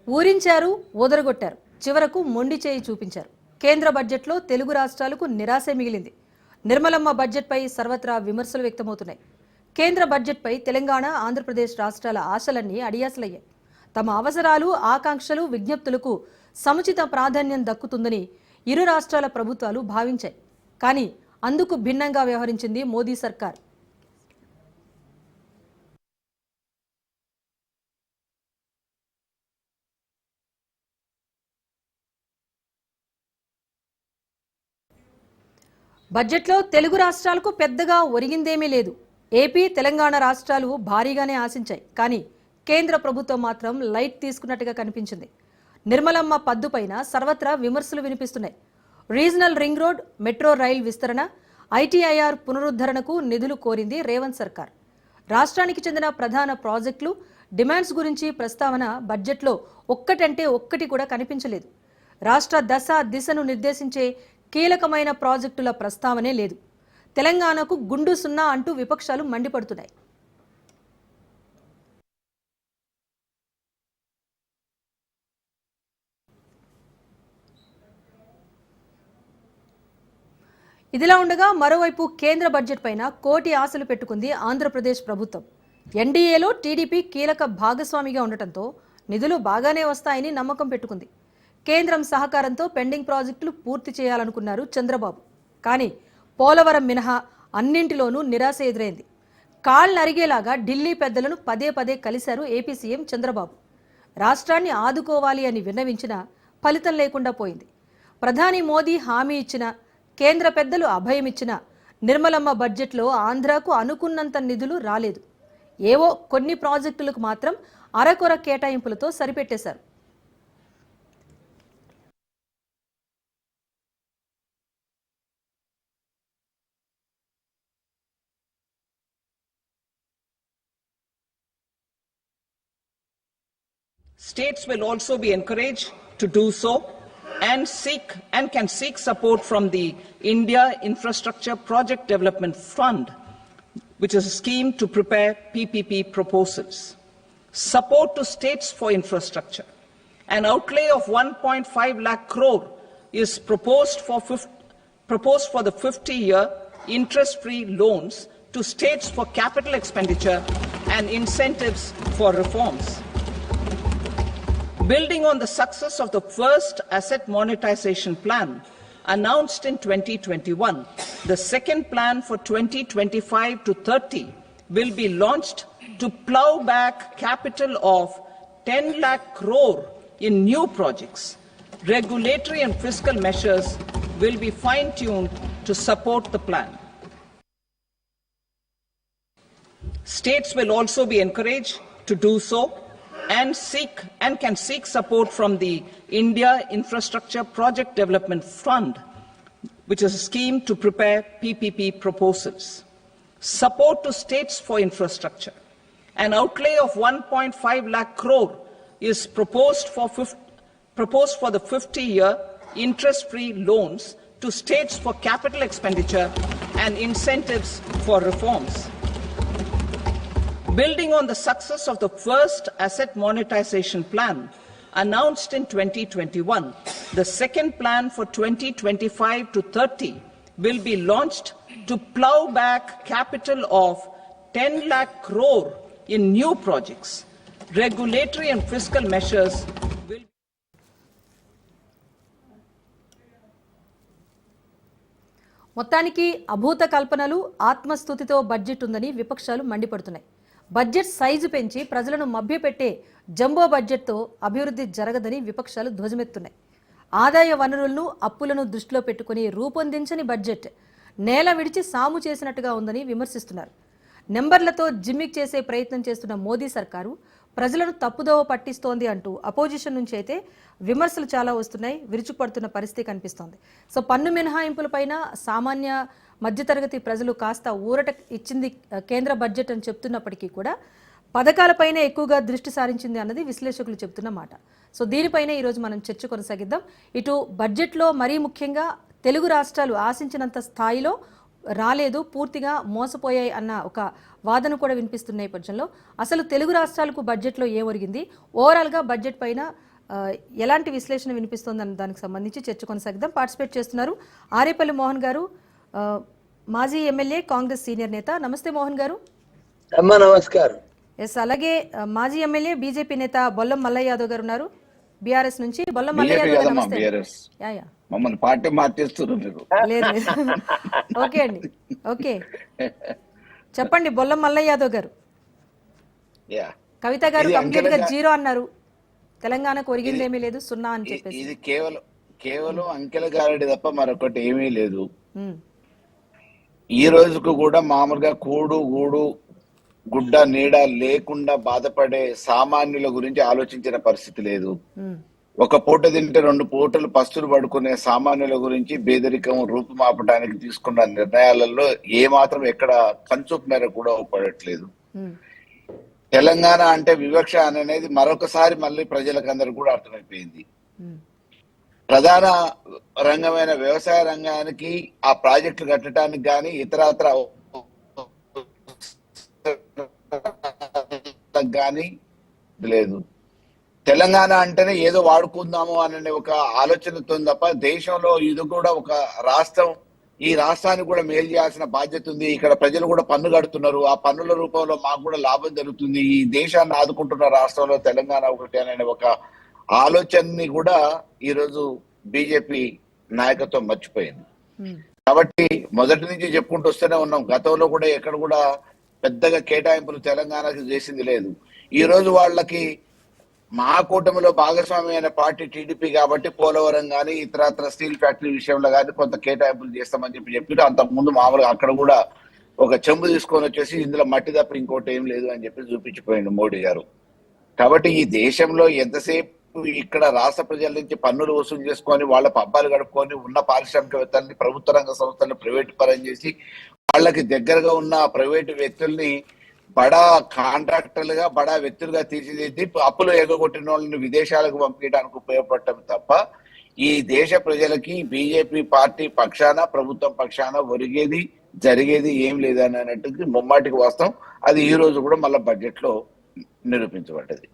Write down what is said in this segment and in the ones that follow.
ఊరించారు, ఓదరగొట్టారు, చివరకు మొండి చేయి చూపించారు. కేంద్ర బడ్జెట్లో తెలుగు రాష్ట్రాలకు నిరాశే మిగిలింది. నిర్మలమ్మ బడ్జెట్పై సర్వత్రా విమర్శలు వ్యక్తమవుతున్నాయి. కేంద్ర బడ్జెట్పై తెలంగాణ, ఆంధ్రప్రదేశ్ రాష్ట్రాల ఆశలన్నీ అడియాసలయ్యాయి. తమ అవసరాలు, ఆకాంక్షలు, విజ్ఞప్తులకు సముచిత ప్రాధాన్యం దక్కుతుందని ఇరు రాష్ట్రాల ప్రభుత్వాలు భావించాయి. కానీ అందుకు భిన్నంగా వ్యవహరించింది మోదీ సర్కార్. బడ్జెట్లో తెలుగు రాష్ట్రాలకు పెద్దగా ఒరిగిందేమీ లేదు. ఏపీ, తెలంగాణ రాష్ట్రాలు భారీగానే ఆశించాయి. కానీ కేంద్ర ప్రభుత్వం మాత్రం లైట్ తీసుకున్నట్టుగా కనిపించింది. నిర్మలమ్మ పద్దుపైన సర్వత్రా విమర్శలు వినిపిస్తున్నాయి. Regional ring road, metro rail విస్తరణ, ఐటీఐఆర్ పునరుద్ధరణకు నిధులు కోరింది రేవంత్ సర్కార్. రాష్ట్రానికి చెందిన ప్రధాన ప్రాజెక్టులు, డిమాండ్స్ గురించి ప్రస్తావన బడ్జెట్లో ఒక్కటంటే ఒక్కటి కూడా కనిపించలేదు. రాష్ట్ర దశ దిశను నిర్దేశించే కీలకమైన ప్రాజెక్టుల ప్రస్తావనే లేదు. తెలంగాణకు గుండు సున్నా అంటూ విపక్షాలు మండిపడుతున్నాయి. ఇదిలా ఉండగా మరోవైపు కేంద్ర బడ్జెట్ పైన కోటి ఆశలు పెట్టుకుంది ఆంధ్రప్రదేశ్ ప్రభుత్వం. ఎన్డీఏలో టీడీపీ కీలక భాగస్వామిగా ఉండటంతో నిధులు బాగానే వస్తాయని నమ్మకం పెట్టుకుంది. కేంద్రం సహకారంతో పెండింగ్ ప్రాజెక్టులు పూర్తి చేయాలనుకున్నారు చంద్రబాబు. కానీ పోలవరం మినహా అన్నింటిలోనూ నిరాశ ఎదురైంది. కాళ్ళు అరిగేలాగా ఢిల్లీ పెద్దలను పదే పదే కలిశారు ఏపీ సీఎం చంద్రబాబు. రాష్ట్రాన్ని ఆదుకోవాలి అని విన్నవించినా ఫలితం లేకుండా పోయింది. ప్రధాని మోదీ హామీ ఇచ్చిన, కేంద్ర పెద్దలు అభయమిచ్చిన నిర్మలమ్మ బడ్జెట్లో ఆంధ్రాకు అనుకున్నంత నిధులు రాలేదు. ఏవో కొన్ని ప్రాజెక్టులకు మాత్రం అరకొర కేటాయింపులతో సరిపెట్టేశారు. States will also be encouraged to do so and can seek support from the India Infrastructure Project Development Fund, which is a scheme to prepare PPP proposals. Support to states for infrastructure. An outlay of 1.5 lakh crore is proposed for the 50-year interest-free loans to states for capital expenditure and incentives for reforms. Building on the success of the first asset monetization plan announced in 2021, the second plan for 2025 to 30 will be launched to plow back capital of 10 lakh crore in new projects. Regulatory and fiscal measures will be fine-tuned to support the plan. States will also be encouraged to do so and can seek support from the India Infrastructure Project Development Fund, which is a scheme to prepare PPP proposals. Support to states for infrastructure. An outlay of 1.5 lakh crore is proposed for the 50-year interest-free loans to states for capital expenditure and incentives for reforms. Building on the success of the first asset monetization plan announced in 2021, the second plan for 2025 to 30 will be launched to plow back capital of 10 lakh crore in new projects. Regulatory and fiscal measures will మొత్తానికి అభూత కల్పనలు, ఆత్మస్తుతితో budget ఉందని విపక్షాలు మండిపడుతున్నాయి. Budget size పెంచి ప్రజలను మభ్యపెట్టే jumbo బడ్జెట్తో అభివృద్ధి జరగదని విపక్షాలు ధ్వజమెత్తున్నాయి. ఆదాయ వనరులను, అప్పులను దృష్టిలో పెట్టుకుని రూపొందించని బడ్జెట్ నేల విడిచి సాము చేసినట్టుగా ఉందని విమర్శిస్తున్నారు. నెంబర్లతో జిమ్మిక్ చేసే ప్రయత్నం చేస్తున్న మోదీ సర్కారు ప్రజలను తప్పుదోవ పట్టిస్తోంది అంటూ అపోజిషన్ నుంచి అయితే విమర్శలు చాలా వస్తున్నాయి. విరుచుకుపడుతున్న పరిస్థితి కనిపిస్తోంది. సో పన్ను మినహాయింపులపైన సామాన్య మధ్యతరగతి ప్రజలు కాస్త ఊరట ఇచ్చింది కేంద్ర బడ్జెట్ అని చెప్తున్నప్పటికీ కూడా పథకాలపైనే ఎక్కువగా దృష్టి సారించింది అన్నది విశ్లేషకులు చెప్తున్న మాట. సో దీనిపైన ఈరోజు మనం చర్చ కొనసాగిద్దాం. ఇటు బడ్జెట్లో మరీ ముఖ్యంగా తెలుగు రాష్ట్రాలు ఆశించినంత స్థాయిలో రాలేదు, పూర్తిగా మోసపోయాయి అన్న ఒక వాదన కూడా వినిపిస్తున్న నేపథ్యంలో అసలు తెలుగు రాష్ట్రాలకు బడ్జెట్లో ఏం ఒరిగింది, ఓవరాల్గా బడ్జెట్ పైన ఎలాంటి విశ్లేషణ వినిపిస్తోందని దానికి సంబంధించి చర్చ కొనసాగిద్దాం. పార్టిసిపేట్ చేస్తున్నారు ఆరేపల్లి మోహన్ గారు, మాజీ ఎమ్మెల్యే, కాంగ్రెస్ సీనియర్ నేత. నమస్తే మోహన్ గారు. అమ్మా నమస్కారం. ఎస్, అలాగే మాజీ ఎమ్మెల్యే, బీజేపీ నేత బొల్లం మల్లయ్య యాదవ్ గారు ఉన్నారు బీఆర్ఎస్ నుంచి. బొల్లం మల్లయ్య యాదవ్ గారు నమస్తే. మమ్మల్ని పార్టీ మార్చేస్తున్నారు మీరు. లేదు లేదు, ఓకే అండి, ఓకే చెప్పండి బొల్లం మల్లయ్య యాదవ్ గారు. కవిత గారు కంప్లీట్ గా 0 అన్నారు, తెలంగాణకు ఒరిగిందేమీ లేదు, 0 అని చెప్పేసి. ఇది కేవలం అంకెల గారడి తప్ప మరొకటి ఏమీ లేదు. ఈ రోజుకు కూడా మామూలుగా కూడు గూడు గుడ్డ నీడ లేకుండా బాధపడే సామాన్యుల గురించి ఆలోచించిన పరిస్థితి లేదు. ఒక పూట తింటే 2 పూటలు పస్తులు పడుకునే సామాన్యుల గురించి పేదరికం రూపుమాపడానికి తీసుకున్న నిర్ణయాలలో ఏ మాత్రం ఎక్కడ కంచుకు మేర కూడా పడట్లేదు. తెలంగాణ అంటే వివక్ష అనేది మరొకసారి మళ్ళీ ప్రజలకందరూ కూడా అర్థమైపోయింది. ప్రధాన రంగమైన వ్యవసాయ రంగానికి ఆ ప్రాజెక్టులు కట్టడానికి కానీ ఇతరత్ర కానీ లేదు. తెలంగాణ అంటేనే ఏదో వాడుకుందాము అనే ఒక ఆలోచనతో తప్ప దేశంలో ఇది కూడా ఒక రాష్ట్రం, ఈ రాష్ట్రానికి కూడా మేలు చేయాల్సిన బాధ్యత ఉంది. ఇక్కడ ప్రజలు కూడా పన్ను కడుతున్నారు, ఆ పన్నుల రూపంలో మాకు కూడా లాభం జరుగుతుంది. ఈ దేశాన్ని ఆదుకుంటున్న రాష్ట్రంలో తెలంగాణ ఒకటి అనే ఒక ఆలోచనని కూడా ఈరోజు బీజేపీ నాయకత్వం మర్చిపోయింది. కాబట్టి మొదటి నుంచి చెప్పుకుంటూ వస్తూనే ఉన్నాం, గతంలో కూడా ఎక్కడ కూడా పెద్దగా కేటాయింపులు తెలంగాణకి చేసింది లేదు. ఈ రోజు వాళ్ళకి మహాకూటమిలో భాగస్వామి అయిన పార్టీ టీడీపీ కాబట్టి పోలవరం కానీ ఇతరత్ర స్టీల్ ఫ్యాక్టరీ విషయంలో కానీ కొంత కేటాయింపులు చేస్తామని చెప్పి అంతకుముందు మామూలుగా అక్కడ కూడా ఒక చెంబు తీసుకొని వచ్చేసి ఇందులో మట్టి తప్ప ఇంకోటి ఏం లేదు అని చెప్పి చూపించిపోయింది మోడీ గారు. కాబట్టి ఈ దేశంలో ఎంతసేపు ఇక్కడ రాష్ట్ర ప్రజల నుంచి పన్నులు వసూలు చేసుకొని వాళ్ళ పబ్బాలు గడుపుకొని ఉన్న పారిశ్రామికవేత్తల్ని, ప్రభుత్వ రంగ సంస్థలను ప్రైవేట్ పరం చేసి వాళ్ళకి దగ్గరగా ఉన్న ప్రైవేటు వ్యక్తుల్ని బడా కాంట్రాక్టర్లుగా, బడా వ్యక్తులుగా తీర్చిదిద్ది అప్పులు ఎగగొట్టిన వాళ్ళని విదేశాలకు పంపించడానికి ఉపయోగపడటం తప్ప ఈ దేశ ప్రజలకి బీజేపీ పార్టీ పక్షాన, ప్రభుత్వం పక్షాన ఒరిగేది జరిగేది ఏం లేదని అన్నట్టుగా ముమ్మాటికి వాస్తవం. అది ఈ రోజు కూడా మళ్ళీ బడ్జెట్ లో నిరూపించబడ్డది.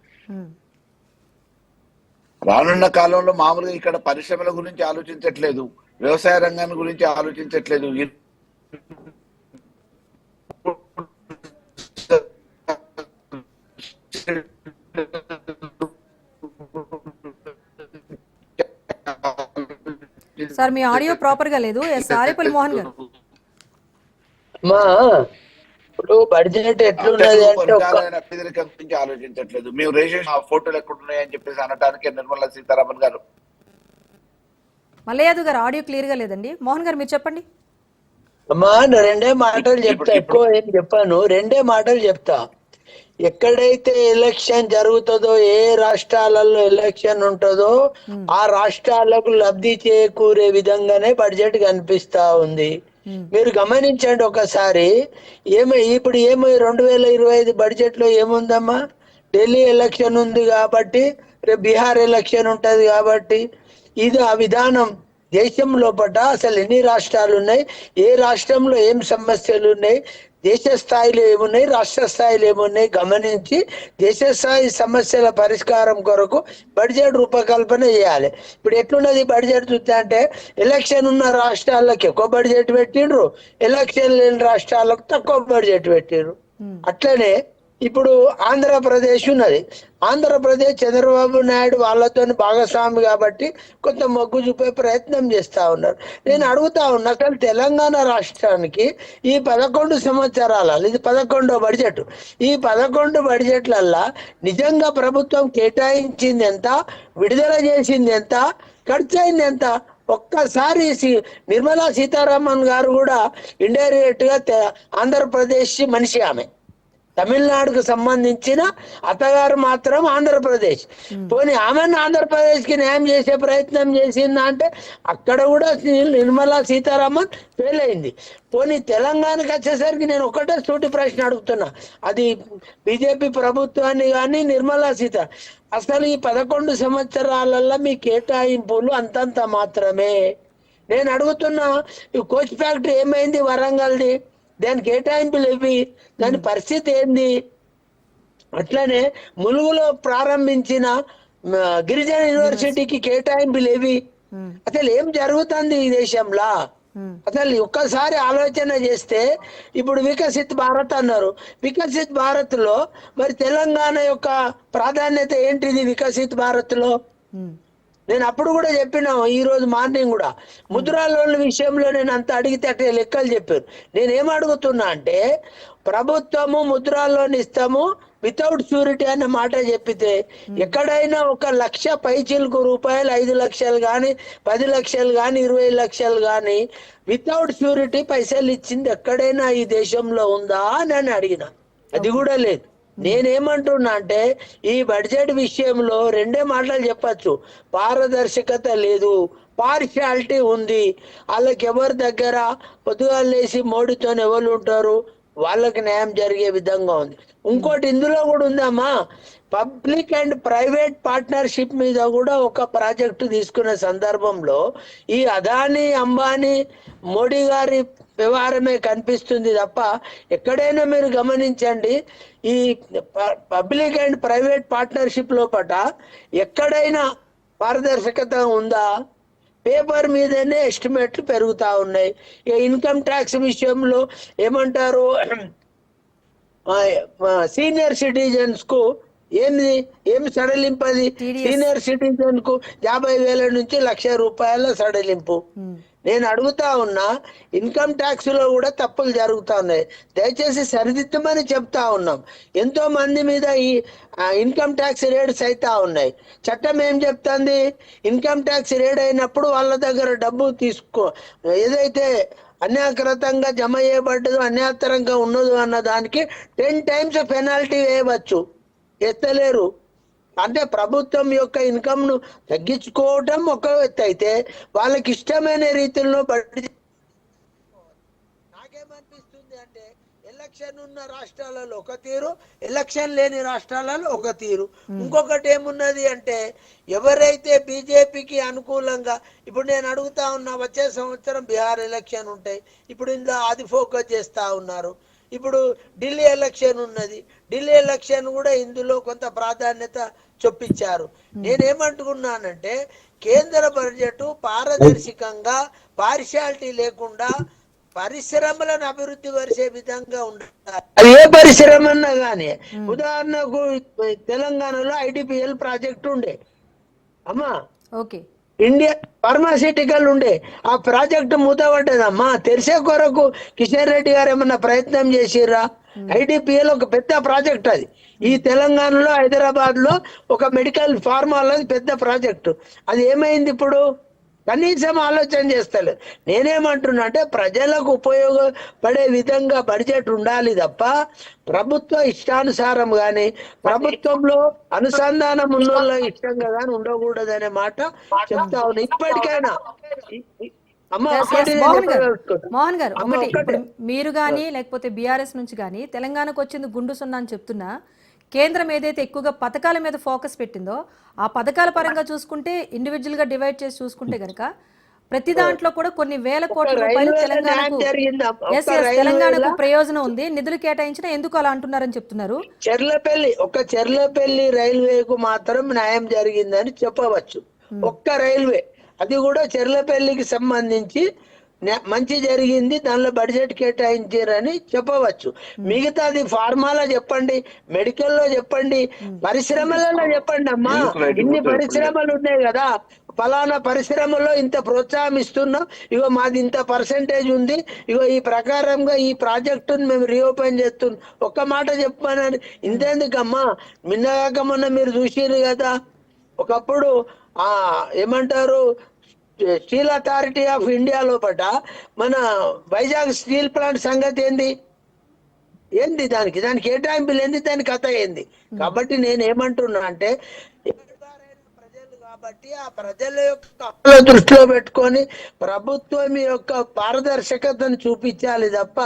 రానున్న కాలంలో మామూలుగా ఇక్కడ పరిశ్రమల గురించి ఆలోచించట్లేదు, వ్యవసాయ రంగాన్ని గురించి ఆలోచించట్లేదు. సార్ మీ ఆడియో ప్రాపర్ గా లేదు. ఆరేపల్లి మోహన్ గారు, అమ్మా ఇప్పుడు బడ్జెట్ ఎట్లున్నది అంటే పేదరికం గురించి ఆలోచించట్లేదు. మేము రేషన్ ఫోటోలు ఎక్కడున్నాయి అని చెప్పేసి అనడానికి నిర్మలా సీతారామన్ గారు. మల్లయ్య యాదవ్ గారు ఆడియో క్లియర్ గా లేదండి. మోహన్ గారు మీరు చెప్పండి. అమ్మా 2 మాటలు చెప్తా, ఎక్కువ ఏం చెప్పాను, 2 మాటలు చెప్తా. ఎక్కడైతే ఎలక్షన్ జరుగుతుందో, ఏ రాష్ట్రాలలో ఎలక్షన్ ఉంటుందో ఆ రాష్ట్రాలకు లబ్ధి చేకూరే విధంగానే బడ్జెట్ కనిపిస్తా ఉంది. మీరు గమనించండి ఒకసారి. ఇప్పుడు 2025 బడ్జెట్ లో ఏముందమ్మా? ఢిల్లీ ఎలక్షన్ ఉంది కాబట్టి, రేపు బీహార్ ఎలక్షన్ ఉంటది కాబట్టి, ఇది ఆ విధానం. దేశం లోపల అసలు ఎన్ని రాష్ట్రాలు ఉన్నాయి, ఏ రాష్ట్రంలో ఏం సమస్యలు ఉన్నాయి, దేశ స్థాయిలో ఏమున్నాయి, రాష్ట్ర స్థాయిలో ఏమున్నాయి గమనించి దేశ స్థాయి సమస్యల పరిష్కారం కొరకు బడ్జెట్ రూపకల్పన చేయాలి. ఇప్పుడు ఎట్లున్నది బడ్జెట్ చూస్తే అంటే ఎలక్షన్ ఉన్న రాష్ట్రాలకు ఎక్కువ బడ్జెట్ పెట్టిండ్రు, ఎలక్షన్ లేని రాష్ట్రాలకు తక్కువ బడ్జెట్ పెట్టిండ్రు. అట్లనే ఇప్పుడు ఆంధ్రప్రదేశ్ ఉన్నది. ఆంధ్రప్రదేశ్ చంద్రబాబు నాయుడు వాళ్ళతో భాగస్వామి కాబట్టి కొంత మొగ్గు చూపే ప్రయత్నం చేస్తా ఉన్నారు. నేను అడుగుతా ఉన్నా, అసలు తెలంగాణ రాష్ట్రానికి ఈ 11 సంవత్సరాల, ఇది 11వ బడ్జెట్, ఈ 11 బడ్జెట్లల్లా నిజంగా ప్రభుత్వం కేటాయించింది ఎంత, విడుదల చేసింది ఎంత, ఖర్చు అయింది ఎంత? ఒక్కసారి నిర్మలా సీతారామన్ గారు కూడా ఇండైరెక్ట్ గా ఆంధ్రప్రదేశ్ మనిషి, ఆమె తమిళనాడుకు సంబంధించిన అత్తగారు మాత్రం ఆంధ్రప్రదేశ్. పోనీ ఆమెను ఆంధ్రప్రదేశ్ కి న్యాయం చేసే ప్రయత్నం చేసిందా అంటే అక్కడ కూడా నిర్మలా సీతారామన్ ఫెయిల్ అయింది. పోనీ తెలంగాణకి వచ్చేసరికి నేను ఒకటే సూటి ప్రశ్న అడుగుతున్నా, అది బీజేపీ ప్రభుత్వాన్ని కానీ నిర్మలా సీతా, అసలు ఈ 11 సంవత్సరాలలో మీ కేటాయింపులు అంతంత మాత్రమే. నేను అడుగుతున్నా, ఈ కోచ్ ఫ్యాక్టరీ ఏమైంది వరంగల్ది? దాని కేటాయింపులు ఇవి, దాని పరిస్థితి ఏంది? అట్లనే ములుగులో ప్రారంభించిన గిరిజన యూనివర్సిటీకి కేటాయింపులు ఏవి? ఉమ్, అసలు ఏం జరుగుతుంది ఈ దేశంలో? ఉమ్, అసలు ఒక్కసారి ఆలోచన చేస్తే, ఇప్పుడు వికసిత్ భారత్ అన్నారు. వికసిత్ భారత్ లో మరి తెలంగాణ యొక్క ప్రాధాన్యత ఏంటిది వికసిత్ భారత్ లో? ఉమ్, నేను అప్పుడు కూడా చెప్పినా, ఈ రోజు మార్నింగ్ కూడా ముద్రా లోన్ల విషయంలో నేను అంత అడిగితే అట్టే లెక్కలు చెప్పారు. నేనేం అడుగుతున్నా అంటే, ప్రభుత్వము ముద్రా లోన్ ఇస్తాము వితౌట్ షూరిటీ అన్న మాట చెప్పితే, ఎక్కడైనా 1,00,000 పైచిలకు రూపాయలు, 5 లక్షలు కానీ, 10 లక్షలు కానీ, 20 లక్షలు కానీ వితౌట్ షూరిటీ పైసలు ఇచ్చింది ఎక్కడైనా ఈ దేశంలో ఉందా అని నేను అడిగిన. అది కూడా లేదు. నేనేమంటున్నా అంటే, ఈ బడ్జెట్ విషయంలో రెండే మాటలు చెప్పచ్చు. పారదర్శకత లేదు, పార్షియాలిటీ ఉంది. వాళ్ళకి ఎవరి దగ్గర పొద్దుగాలు లేసి మోడీతో ఎవరు ఉంటారు, వాళ్ళకి న్యాయం జరిగే విధంగా ఉంది. ఇంకోటి ఇందులో కూడా ఉందమ్మా, పబ్లిక్ అండ్ ప్రైవేట్ పార్ట్నర్షిప్ మీద కూడా ఒక ప్రాజెక్టు తీసుకునే సందర్భంలో ఈ అదానీ అంబానీ మోడీ గారి వ్యవహారమే కనిపిస్తుంది తప్ప, ఎక్కడైనా మీరు గమనించండి, ఈ పబ్లిక్ అండ్ ప్రైవేట్ పార్ట్నర్షిప్ లోపట ఎక్కడైనా పారదర్శకత ఉందా? పేపర్ మీదనే ఎస్టిమేట్లు పెరుగుతా ఉన్నాయి. ఇక ఇన్కమ్ ట్యాక్స్ విషయంలో ఏమంటారు, సీనియర్ సిటిజన్స్ కు ఏమి సడలింపది? TDS. సీనియర్ సిటిజన్ కు 50,000 నుంచి 1,00,000 రూపాయల సడలింపు. ఉమ్, నేను అడుగుతా ఉన్నా, ఇన్కమ్ ట్యాక్స్ లో కూడా తప్పులు జరుగుతా ఉన్నాయి. దయచేసి సరిదిద్దమని చెప్తా ఉన్నాం. ఎంతో మంది మీద ఈ ఇన్కమ్ ట్యాక్స్ రేడ్స్ అయితా ఉన్నాయి. చట్టం ఏం చెప్తుంది? ఇన్కమ్ ట్యాక్స్ రేడ్ అయినప్పుడు వాళ్ళ దగ్గర డబ్బు తీసుకో, ఏదైతే అన్యాకృతంగా జమ చేయబడ్డదో, అన్యాతరంగా ఉన్నదో అన్న దానికి 10 times పెనాల్టీ వేయవచ్చు. ఎత్తలేరు. అంటే ప్రభుత్వం యొక్క ఇన్కమ్ ను తగ్గించుకోవటం ఒక ఎత్తు అయితే, వాళ్ళకి ఇష్టమైన రీతిలో నాకేమనిపిస్తుంది అంటే, ఎలక్షన్ ఉన్న రాష్ట్రాలలో ఒక తీరు, ఎలక్షన్ లేని రాష్ట్రాలలో ఒక తీరు. ఇంకొకటి ఏమున్నది అంటే, ఎవరైతే బీజేపీకి అనుకూలంగా, ఇప్పుడు నేను అడుగుతా ఉన్నా, వచ్చే సంవత్సరం బీహార్ ఎలక్షన్ ఉంటాయి. ఇప్పుడు ఇందులో అది ఫోకస్ చేస్తా ఉన్నారు. ఇప్పుడు ఢిల్లీ ఎలక్షన్ ఉన్నది. ఢిల్లీ ఎలక్షన్ కూడా ఇందులో కొంత ప్రాధాన్యత చొప్పించారు. నేనేమంటున్నానంటే, కేంద్ర బడ్జెట్ పారదర్శకంగా, పార్షియాలిటీ లేకుండా పరిశ్రమలను అభివృద్ధి పరిచే విధంగా ఉండాలి. అది ఏ పరిశ్రమ అన్నా కానీ, ఉదాహరణకు తెలంగాణలో IDPL ప్రాజెక్టు ఉండే అమ్మా, ఓకే. ఇండియా ఫార్మాసిటికల్ ఉండే, ఆ ప్రాజెక్టు మూతపడ్డదమ్మా. తెరిసే కొరకు కిషన్ రెడ్డి గారు ఏమన్నా ప్రయత్నం చేసిర్రా? IDPL ఒక పెద్ద ప్రాజెక్ట్ అది. ఈ తెలంగాణలో, హైదరాబాద్ లో ఒక మెడికల్ ఫార్మాలో పెద్ద ప్రాజెక్టు. అది ఏమైంది ఇప్పుడు? కనీసం ఆలోచన చేస్తలేదు. నేనేమంటున్నా అంటే, ప్రజలకు ఉపయోగపడే విధంగా బడ్జెట్ ఉండాలి తప్ప, ప్రభుత్వ ఇష్టానుసారం గాని, ప్రభుత్వంలో అనుసంధానం ఉన్న ఇష్టంగా గాని ఉండకూడదు అనే మాట చెప్తా ఉన్నా. ఇప్పటికైనా అమ్మ Yes, ఒకటి yes, నేను మోహన్ గారు, చెప్పదలుచుకున్నా. మోహన్ గారు, అమ్మ ఒకటి, ఒక్కటే. ఇప్పుడు మీరు కానీ లేకపోతే బీఆర్ఎస్ నుంచి కానీ తెలంగాణకు వచ్చింది గుండు సున్నా అని చెప్తున్నా, కేంద్రం ఏదైతే ఎక్కువగా పథకాల మీద ఫోకస్ పెట్టిందో, ఆ పథకాల పరంగా చూసుకుంటే, ఇండివిజువల్ గా డివైడ్ చేసి చూసుకుంటే గనక ప్రతి దాంట్లో కూడా కొన్ని వేల కోట్ల రూపాయలు రైల్వేలో తెలంగాణకు, న్యాయం జరిగిందా? ఎస్ ఒక్క ఎస్, తెలంగాణకు రైల్వేలో ప్రయోజనం ఉంది, నిధులు కేటాయించినా ఎందుకు అలా అంటున్నారని చెప్తున్నారు. చెర్లపల్లి రైల్వేకు మాత్రం న్యాయం జరిగిందని చెప్పవచ్చు. ఒక్క రైల్వే, అది కూడా చెర్లపల్లికి సంబంధించి మంచి జరిగింది, దానిలో బడ్జెట్ కేటాయించారని చెప్పవచ్చు. మిగతాది ఫార్మాలో చెప్పండి, మెడికల్లో చెప్పండి, పరిశ్రమలలో చెప్పండి అమ్మా. ఇన్ని పరిశ్రమలు ఉన్నాయి కదా, ఫలానా పరిశ్రమలో ఇంత ప్రోత్సాహం ఇస్తున్నాం, ఇగో మాది ఇంత పర్సెంటేజ్ ఉంది, ఇగో ఈ ప్రకారంగా ఈ ప్రాజెక్టును మేము రీఓపెన్ చేస్తున్నాం. ఒక్క మాట చెప్పానని ఇంతెందుకమ్మా. నిన్నగాక మొన్న మీరు చూసిర్రు కదా, ఒకప్పుడు ఏమంటారు, స్టీల్ అథారిటీ ఆఫ్ ఇండియా లోపట మన వైజాగ్ స్టీల్ ప్లాంట్ సంగతి ఏంది దానికి కేటాయింపులు ఏంది, దాని కథ ఏంది? కాబట్టి నేను ఏమంటున్నా అంటే, ప్రజలు కాబట్టి ఆ ప్రజల యొక్క దృష్టిలో పెట్టుకొని ప్రభుత్వం యొక్క పారదర్శకతను చూపించాలి తప్ప,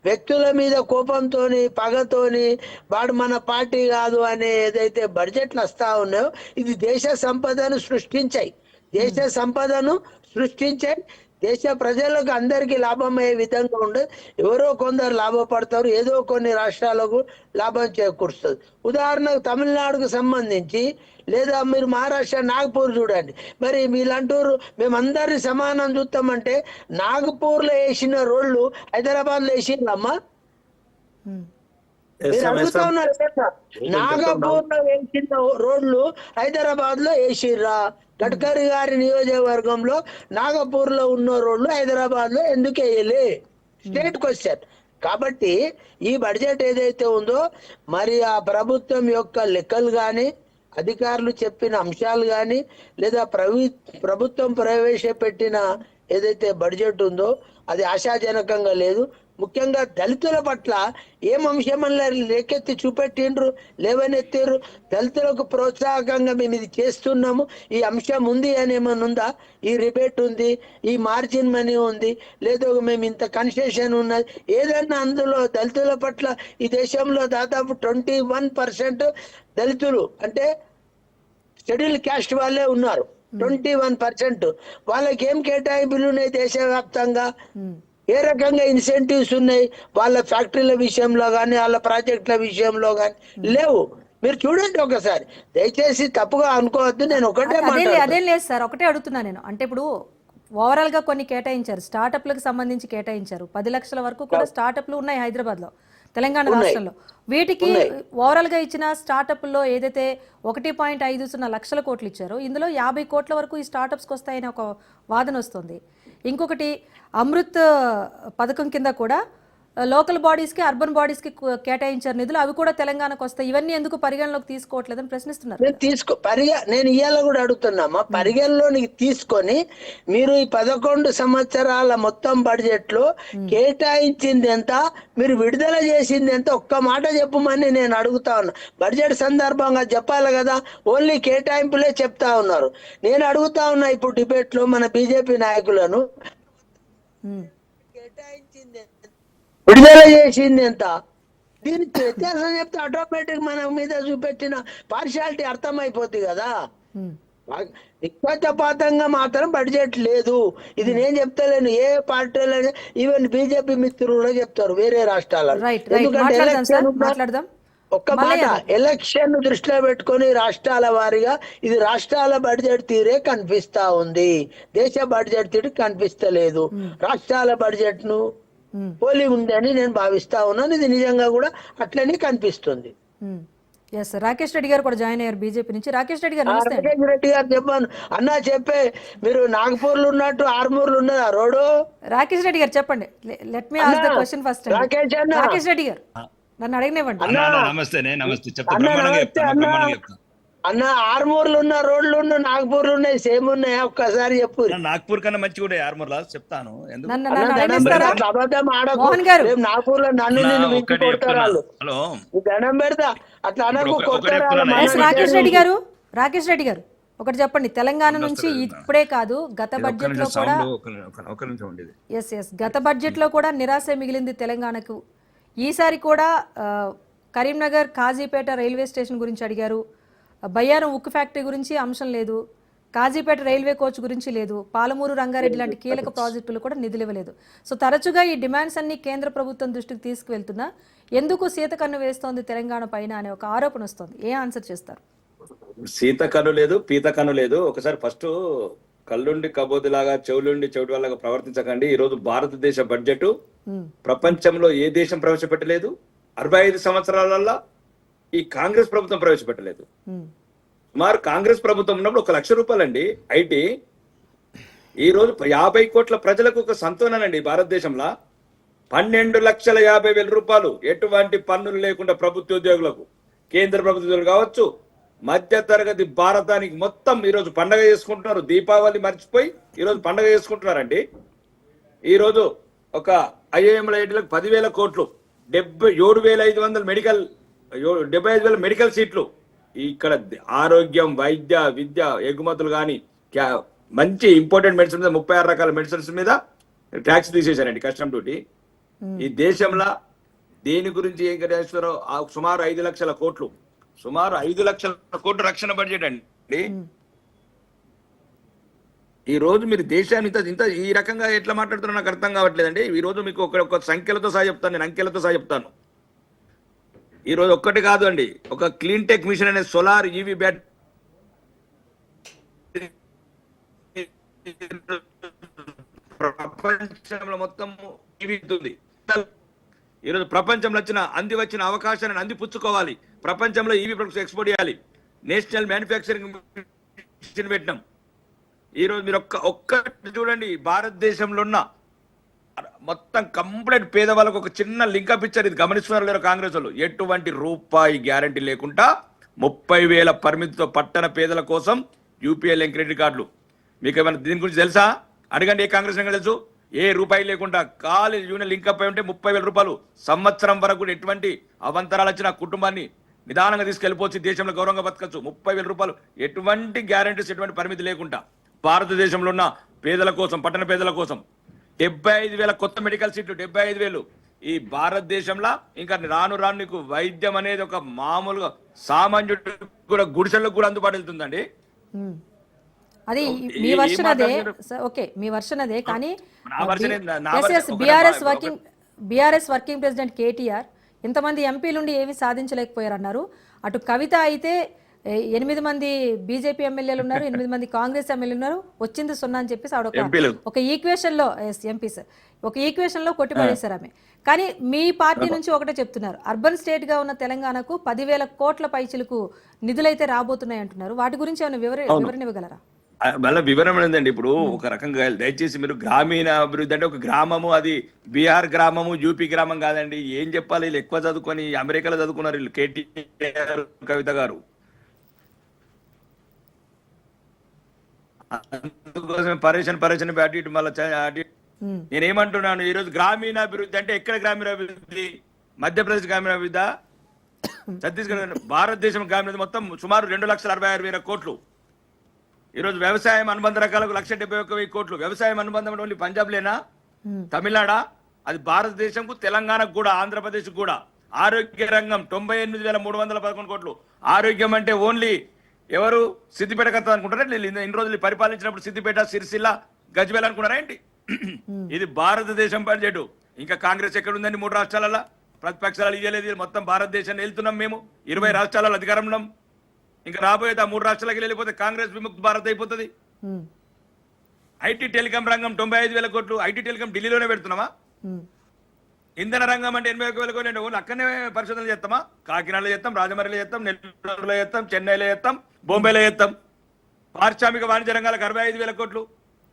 వ్యక్తుల మీద కోపంతోని, పగతోని, వాడు మన పార్టీ కాదు అనే ఏదైతే బడ్జెట్లు వస్తా ఉన్నాయో, ఇది దేశ సంపదను సృష్టించాయి, దేశ ప్రజలకు అందరికీ లాభమయ్యే విధంగా ఉండదు. ఎవరో కొందరు లాభపడతారు, ఏదో కొన్ని రాష్ట్రాలకు లాభం చేకూరుస్తుంది. ఉదాహరణకు తమిళనాడుకు సంబంధించి, లేదా మీరు మహారాష్ట్ర నాగపూర్ చూడండి. మరి వీళ్ళంటారు మేమందరిని సమానం చూస్తామంటే, నాగపూర్లో వేసిన రోడ్లు హైదరాబాద్లో వేసిందమ్మా. మీరు అడుగుతా ఉన్నారు కదా, నాగపూర్ లో వేసిన రోడ్లు హైదరాబాద్ లో వేసిర్రా? గడ్కరీ గారి నియోజకవర్గంలో నాగపూర్ లో ఉన్న రోడ్లు హైదరాబాద్ లో ఎందుకు వేయలే? State question. కాబట్టి ఈ బడ్జెట్ ఏదైతే ఉందో, మరి ఆ ప్రభుత్వం యొక్క లెక్కలు కానీ, అధికారులు చెప్పిన అంశాలు కానీ, లేదా ప్రభుత్వం ప్రవేశపెట్టిన ఏదైతే బడ్జెట్ ఉందో అది ఆశాజనకంగా లేదు. ముఖ్యంగా దళితుల పట్ల ఏం అంశమల్లా లేకెత్తి చూపెట్టిండ్రు, లేవనెత్తిర్రు? దళితులకు ప్రోత్సాహకంగా మేము ఇది చేస్తున్నాము, ఈ అంశం ఉంది అని ఏమన్నా ఉందా? ఈ రిబేట్ ఉంది, ఈ మార్జిన్ మనీ ఉంది, లేదా మేము ఇంత కన్సెషన్ ఉన్నది, ఏదన్నా అందులో దళితుల పట్ల ఈ దేశంలో దాదాపు 21% దళితులు అంటే షెడ్యూల్ క్యాస్ట్ వాళ్ళే ఉన్నారు. 21% వాళ్ళకి ఏం కేటాయింపులు ఉన్నాయి దేశవ్యాప్తంగా? ఏ రకంగా ఇన్సెంటివ్స్ ఉన్నాయి? వాళ్ళ ఫ్యాక్టరీల విషయంలో కానీ, వాళ్ళ ప్రాజెక్టుల విషయంలో కానీ లేవు. మీరు చూడండి ఒకసారి, దయచేసి తప్పుగా అనుకోవద్దు. నేను ఒకటే అదేం లేదు సార్, ఒకటే అడుగుతున్నా నేను. అంటే ఇప్పుడు ఓవరాల్ గా కొన్ని కేటాయించారు, స్టార్టప్లకు సంబంధించి కేటాయించారు. 10 లక్షల వరకు కూడా స్టార్టప్లు ఉన్నాయి హైదరాబాద్ లో, తెలంగాణ రాష్ట్రంలో. వీటికి ఓవరాల్ గా ఇచ్చిన స్టార్టప్లో ఏదైతే 1.50 లక్షల కోట్లు ఇచ్చారో, ఇందులో 50 కోట్ల వరకు ఈ స్టార్టప్స్కి వస్తాయని ఒక వాదన వస్తుంది. ఇంకొకటి అమృత్ పథకం కింద కూడా లోకల్ బాడీస్కి, అర్బన్ బాడీస్కి కేటాయించారు నిధులు, అవి కూడా తెలంగాణకు వస్తాయి. ఇవన్నీ ఎందుకు పరిగణలోకి తీసుకోవట్లేదని ప్రశ్నిస్తున్నారు. నేను ఇవాళ కూడా అడుగుతున్నామా, పరిగణలోనికి తీసుకొని మీరు ఈ 11 సంవత్సరాల మొత్తం బడ్జెట్ లో కేటాయించింది ఎంత, మీరు విడుదల చేసింది ఎంత, ఒక్క మాట చెప్పమని నేను అడుగుతా ఉన్నా. బడ్జెట్ సందర్భంగా చెప్పాలి కదా, ఓన్లీ కేటాయింపులే చెప్తా ఉన్నారు. నేను అడుగుతా ఉన్నా ఇప్పుడు డిబేట్ లో మన బీజేపీ నాయకులను, కేటాయించింది విడుదల చేసింది ఎంత, దీనికి వ్యత్యాసం చెప్తే ఆటోమేటిక్ మన మీద చూపెట్టిన పార్షాలిటీ అర్థమైపోద్ది కదా. నిష్పక్షపాతంగా మాత్రం బడ్జెట్ లేదు. ఇది నేను చెప్తలేను, ఏ పార్టీలో, ఈవెన్ బీజేపీ మిత్రులు కూడా చెప్తారు వేరే రాష్ట్రాలలో. ఎందుకంటే ఎలక్షన్ ఒక్క మాట, ఎలక్షన్ దృష్టిలో పెట్టుకొని రాష్ట్రాల వారీగా ఇది రాష్ట్రాల బడ్జెట్ తీరే కనిపిస్తా ఉంది, దేశ బడ్జెట్ తీరు కనిపిస్తలేదు. రాష్ట్రాల బడ్జెట్ ను పోలి ఉంది అని నేను భావిస్తా ఉన్నాను. ఇది నిజంగా కూడా అట్లనే కనిపిస్తుంది. రాకేష్ రెడ్డి గారు కూడా జాయిన్ అయ్యారు బీజేపీ నుంచి. రాకేష్ రెడ్డి గారు రాకేష్ రెడ్డి గారు చెప్పాను అన్నా, చెప్పే మీరు నాగపూర్లు ఉన్నట్టు ఆర్మూర్లు ఉన్నదా రోడ్డు? రాకేష్ రెడ్డి గారు చెప్పండి. Let me ask the question first. Rakesh Reddy గారు నన్ను అడగనివ్వండి. అన్న, ఆర్మూర్లు ఉన్న రోడ్లు ఉన్న నాగపూర్లు ఉన్నాయి, సేమ్ ఉన్నాయా? ఒక్కసారి చెప్పు. నాగపూర్ కన్నా మంచిగా కూడా ఆర్మూర్ లా చెప్తాను. అబద్ధం ఆడకు. నాగపూర్ లో నన్ను నేను మించి కొడతారు వాళ్ళు. దండం పెడతా, అట్లా అనకు. రాకేష్ రెడ్డి గారు, రాకేష్ రెడ్డి గారు ఒకటి చెప్పండి. తెలంగాణ నుంచి ఇప్పుడే కాదు, గత బడ్జెట్ లో కూడా గత బడ్జెట్ లో కూడా నిరాశ మిగిలింది తెలంగాణకు. ఈసారి కూడా కరీంనగర్ కాజీపేట రైల్వే స్టేషన్ గురించి అడిగారు, బయ్యారం ఉక్కు ఫ్యాక్టరీ గురించి అంశం లేదు, కాజీపేట రైల్వే కోచ్ గురించి లేదు, పాలమూరు రంగారెడ్డి లాంటి కీలక ప్రాజెక్టులు కూడా నిధులు ఇవ్వలేదు. సో తరచుగా ఈ డిమాండ్స్ అన్ని కేంద్ర ప్రభుత్వం దృష్టికి తీసుకువెళ్తున్నా ఎందుకు సీతకన్ను వేస్తోంది తెలంగాణ పైన అనే ఒక ఆరోపణ వస్తుంది. ఏ ఆన్సర్ చేస్తారు? సీతకన్ను లేదు, పీతకన్ను లేదు. ఒకసారి ఫస్ట్ కళ్ళుండి కబోదిలాగా, చెవులుండి చెవిటి వాళ్ళగా ప్రవర్తించకండి. ఈ రోజు భారతదేశ బడ్జెట్ ప్రపంచంలో ఏ దేశం ప్రవేశపెట్టలేదు. 65 సంవత్సరాలలో ఈ కాంగ్రెస్ ప్రభుత్వం ప్రవేశపెట్టలేదు. సుమారు కాంగ్రెస్ ప్రభుత్వం ఉన్నప్పుడు 1 లక్ష రూపాయలండి ఐటీ. ఈ రోజు 50 కోట్ల ప్రజలకు ఒక సంతోనానండి. భారతదేశంలో 12,50,000 రూపాయలు ఎటువంటి పన్నులు లేకుండా ప్రభుత్వ ఉద్యోగులకు, కేంద్ర ప్రభుత్వ ఉద్యోగులు కావచ్చు, మధ్య తరగతి భారతానికి మొత్తం ఈరోజు పండగ చేసుకుంటున్నారు. దీపావళి మర్చిపోయి ఈరోజు పండగ చేసుకుంటున్నారండి. ఈరోజు ఒక ఐఐఎంల ఐటీలకు 10,000 కోట్లు, 77,500 మెడికల్, 75,000 మెడికల్ సీట్లు. ఇక్కడ ఆరోగ్యం, వైద్య, విద్య, ఎగుమతులు కానీ మంచి ఇంపార్టెంట్ మెడిసిన్ మీద 36 రకాల మెడిసిన్స్ మీద ట్యాక్స్ తీసేశారండి, కస్టమ్ డ్యూటీ. ఈ దేశంలో దేని గురించి ఏం చేస్తారో సుమారు 5 లక్షల కోట్లు, సుమారు 5 లక్షల కోట్లు రక్షణ బడ్జెట్ అండి. ఈ రోజు మీరు దేశాన్ని ఇంత ఇంత ఈ రకంగా ఎట్లా మాట్లాడుతున్నా నాకు అర్థం కావట్లేదండి. ఈ రోజు మీకు ఒక సంఖ్యలతో సహా చెప్తాను, నేను అంకెలతో సహా చెప్తాను. ఈ రోజు ఒక్కటి కాదు అండి, ఒక క్లీన్ టెక్ మిషన్ అనే సోలార్ ఈవీ బ్యాటరీ ప్రపంచంలో మొత్తం ఈవీ ఉంది. ఈరోజు ప్రపంచంలో వచ్చిన అవకాశాన్ని అందిపుచ్చుకోవాలి. ప్రపంచంలో ఈవీ ప్రొడక్ట్స్ ఎక్స్పోర్ట్ చేయాలి. నేషనల్ మ్యానుఫ్యాక్చరింగ్ మిషన్ పెట్టినాం. ఈరోజు మీరు ఒక్కటి చూడండి, భారతదేశంలో ఉన్న మొత్తం కంప్లీట్ పేదవాళ్ళకు ఒక చిన్న లింకప్ ఇచ్చారు. ఇది గమనిస్తున్నారు లేరు కాంగ్రెస్ వాళ్ళు? ఎటువంటి రూపాయి గ్యారంటీ లేకుండా 30,000 పరిమితితో పట్టణ పేదల కోసం యూపీఐ లింక్ క్రెడిట్ కార్డులు. మీకు ఏమైనా దీని గురించి తెలుసా? అడగండి, ఏ కాంగ్రెస్ తెలుసు? ఏ రూపాయి లేకుండా కాలేజ్ యూనియన్ లింకప్ అయి ఉంటే 30,000 రూపాయలు సంవత్సరం వరకు కూడా ఎటువంటి అవంతరాలు వచ్చిన కుటుంబాన్ని నిదానంగా తీసుకెళ్ళిపోవచ్చు, దేశంలో గౌరవంగా బతకచ్చు. 30,000 రూపాయలు ఎటువంటి గ్యారంటీస్, ఎటువంటి పరిమితి లేకుండా భారతదేశంలో ఉన్న పేదల కోసం, పట్టణ పేదల కోసం 75,000 కొత్త మెడికల్ సీట్లు. 75,000 ఈ భారతదేశంలో. ఇంకా రాను రాను నీకు వైద్యం అనేది ఒక మామూలుగా సామాన్యుడు కూడా గుడిసెలకు కూడా అందుబాటు వెళ్తుందండి. అది మీ వర్షన్ అదే, ఓకే మీ వర్షన్ అదే. కానీ బీఆర్ఎస్ వర్కింగ్ ప్రెసిడెంట్ కేటీఆర్ ఇంతమంది ఎంపీలుండి ఏమీ సాధించలేకపోయారన్నారు. అటు కవిత అయితే 8 మంది బీజేపీ ఎమ్మెల్యేలు ఉన్నారు, 8 మంది కాంగ్రెస్ ఎమ్మెల్యేలు ఉన్నారు, వచ్చింది 0 అని చెప్పేసి ఆవిడ ఒక ఈక్వేషన్ లో ఎంపీస్ ఒక ఈక్వేషన్ లో కొట్టిపడేశారు ఆమె. కానీ మీ పార్టీ నుంచి ఒకటే చెప్తున్నారు, అర్బన్ స్టేట్ గా ఉన్న తెలంగాణకు 10,000 కోట్ల పైచిలకు నిధులైతే రాబోతున్నాయి అంటున్నారు. వాటి గురించి ఏమైనా వివరణ ఇవ్వగలరా? మళ్ళీ వివరణ ఏందండి? ఇప్పుడు ఒక రకంగా దయచేసి మీరు గ్రామీణ అభివృద్ధి అంటే ఒక గ్రామము, అది బీహార్ గ్రామము, యూపీ గ్రామం కాదండి. ఏం చెప్పాలి? వీళ్ళు ఎక్కువ చదువుకొని అమెరికాలో చదువుకున్నారు వీళ్ళు, కేటీఆర్, కవిత గారు. అందుకోసం పరేషన్ అటు ఇటు మళ్ళీ నేనేమంటున్నాను, ఈరోజు గ్రామీణాభివృద్ధి అంటే ఎక్కడ గ్రామీణాభివృద్ధి? మధ్యప్రదేశ్ గ్రామీణాభివృద్ధి, ఛత్తీస్గఢ్, భారతదేశం గ్రామీణ మొత్తం సుమారు 2,66,600 కోట్లు. ఈరోజు వ్యవసాయం అనుబంధ రకాలకు 1,71,000 కోట్లు. వ్యవసాయం అనుబంధం ఓన్లీ పంజాబ్ లేనా, తమిళనాడా? అది భారతదేశంకు, తెలంగాణకు కూడా, ఆంధ్రప్రదేశ్ కూడా. ఆరోగ్య రంగం 98,311 కోట్లు. ఆరోగ్యం అంటే ఓన్లీ ఎవరు? సిద్దిపేట కథ అనుకుంటారా? ఇన్ని రోజులు పరిపాలించినప్పుడు సిద్దిపేట, సిరిసిల్ల, గజ్వేల్ అనుకున్నారా ఏంటి? ఇది భారతదేశం బడ్జెట్. ఇంకా కాంగ్రెస్ ఎక్కడ ఉందండి? 3 రాష్ట్రాలలో ప్రతిపక్షాలు ఇవ్వలేదు. మొత్తం భారతదేశాన్ని వెళ్తున్నాం మేము. 20 రాష్ట్రాలలో అధికారంలో. ఇంకా రాబోయేది ఆ 3 రాష్ట్రాలకి వెళ్ళిపోతే కాంగ్రెస్ విముక్త భారత్ అయిపోతుంది. ఐటీ టెలికాం రంగం 95,000 కోట్లు. ఐటీ టెలికాం ఢిల్లీలోనే పెడుతున్నామా? ఇంధన రంగం అంటే 81,000 కోట్లు. ఓన్లీ అక్కడనే పరిశోధనలు చేస్తామా? కాకినాడలో చేస్తాం, రాజమండ్రిలో చేస్తాం, నెల్లూరులో చేస్తాం, చెన్నైలో చేస్తాం, బొంబాయిలో చేస్తాం. పారిశ్రామిక వాణిజ్య రంగాలకు 65,000 కోట్లు.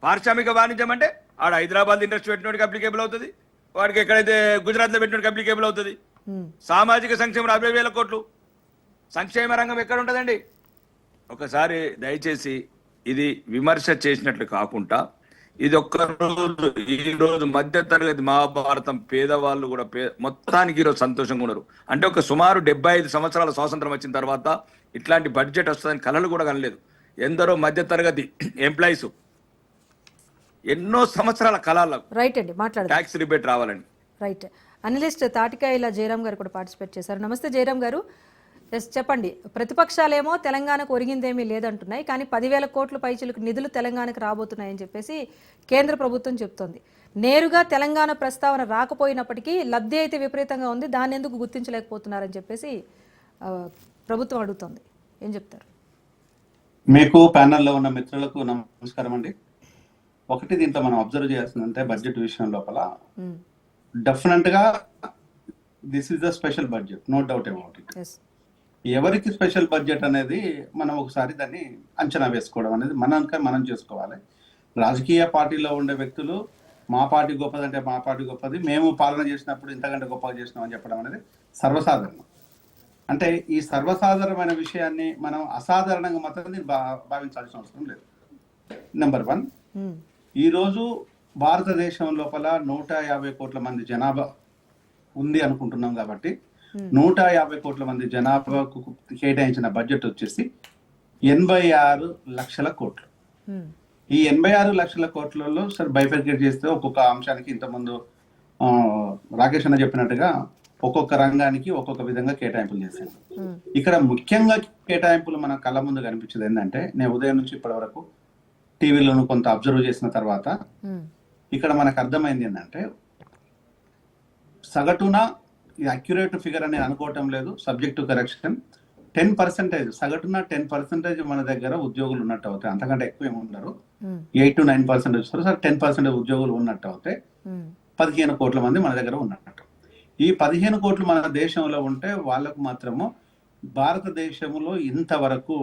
పారిశ్రామిక వాణిజ్యం అంటే ఆడ హైదరాబాద్ ఇండస్ట్రీ పెట్టినోడికి అప్లికేబుల్ అవుతుంది, వాడికి ఎక్కడైతే గుజరాత్ లో పెట్టినోడికి అప్లికేబుల్ అవుతుంది. సామాజిక సంక్షేమం 60,000 కోట్లు. సంక్షేమ రంగం ఎక్కడ ఉంటుందండి? ఒకసారి దయచేసి ఇది విమర్శ చేసినట్లు కాకుండా, ఇది ఈ రోజు మధ్య తరగతి మహాభారతం పేదవాళ్ళు కూడా మొత్తానికి ఈరోజు సంతోషంగా ఉన్నారు. అంటే ఒక సుమారు 75 సంవత్సరాల స్వాతంత్రం వచ్చిన తర్వాత ఇట్లాంటి బడ్జెట్ వస్తుందని కలలు కూడా కనలేదు. ఎందరో మధ్య తరగతి ఎంప్లాయీస్ ఎన్నో సంవత్సరాల కళాలకు రైట్ అండి మాట్లాడారు ట్యాక్స్ రిబేట్ రావాలని. రైట్. అనలిస్ట్ తాటికాయల జయరాం గారు కూడా పార్టిసిపేట్ చేశారు. నమస్తే జయరాం గారు. ఎస్ చెప్పండి. ప్రతిపక్షాలేమో తెలంగాణకు ఒరిగిందేమీ లేదంటున్నాయి, కానీ 10,000 కోట్ల పైచిలకు నిధులు తెలంగాణకు రాబోతున్నాయని చెప్పేసి కేంద్ర ప్రభుత్వం చెప్తోంది. నేరుగా తెలంగాణ ప్రస్తావన రాకపోయినప్పటికీ లబ్ధి అయితే విపరీతంగా ఉంది, దాన్ని ఎందుకు గుర్తించలేకపోతున్నారని చెప్పేసి ప్రభుత్వం అడుగుతోంది. ఏం చెప్తారు? మీకు ప్యానెల్లో ఉన్న మిత్రులకు నమస్కారం అండి. ఒకటి దీంట్లో మనం అబ్జర్వ్ చేయాల్సిందంటే బడ్జెట్ విషయం లోపల డెఫినెట్ గా this is the special budget, no doubt about it. ఎవరికి స్పెషల్ బడ్జెట్ అనేది మనం ఒకసారి దాన్ని అంచనా వేసుకోవడం అనేది మనం చేసుకోవాలి. రాజకీయ పార్టీలో ఉండే వ్యక్తులు మా పార్టీ గొప్పదంటే మా పార్టీ గొప్పది, మేము పాలన చేసినప్పుడు ఇంతకంటే గొప్పగా చేసినామని చెప్పడం అనేది సర్వసాధారణం. అంటే ఈ సర్వసాధారణమైన విషయాన్ని మనం అసాధారణంగా మాత్రం భావించాల్సిన అవసరం లేదు. నెంబర్ 1, ఈరోజు భారతదేశం లోపల 150 కోట్ల మంది జనాభా ఉంది అనుకుంటున్నాం కాబట్టి 150 కోట్ల మంది జనాభాకు కేటాయించిన బడ్జెట్ వచ్చేసి 86 లక్షల కోట్లు. ఈ 86 లక్షల కోట్లలో సరే బైఫర్కేట్ చేస్తే ఒక్కొక్క అంశానికి ఇంతకుముందు రాకేష్ అన్న చెప్పినట్టుగా ఒక్కొక్క రంగానికి ఒక్కొక్క విధంగా కేటాయింపులు చేశాను. ఇక్కడ ముఖ్యంగా కేటాయింపులు మన కళ్ళ ముందు కనిపించేది ఏంటంటే, నేను ఉదయం నుంచి ఇప్పటి వరకు టీవీలోను కొంత అబ్జర్వ్ చేసిన తర్వాత ఉమ్, ఇక్కడ మనకు అర్థమైంది ఏంటంటే సగటున అక్యురేట్ ఫిగర్ అని అనుకోవటం లేదు, సబ్జెక్ట్ టు కరెక్షన్. 10% సగటున 10% మన దగ్గర ఉద్యోగులు ఉన్నట్టు అవుతాయి, అంతకంటే ఎక్కువ ఏమి ఉండరు. ఉమ్, 8 to 9% వస్తారు సార్. 10% ఉద్యోగులు ఉన్నట్టు అవుతాయి. ఉమ్, 15 కోట్ల మంది మన దగ్గర ఉన్నట్టు. ఈ 15 కోట్లు మన దేశంలో ఉంటే వాళ్ళకు మాత్రము భారతదేశంలో ఇంతవరకు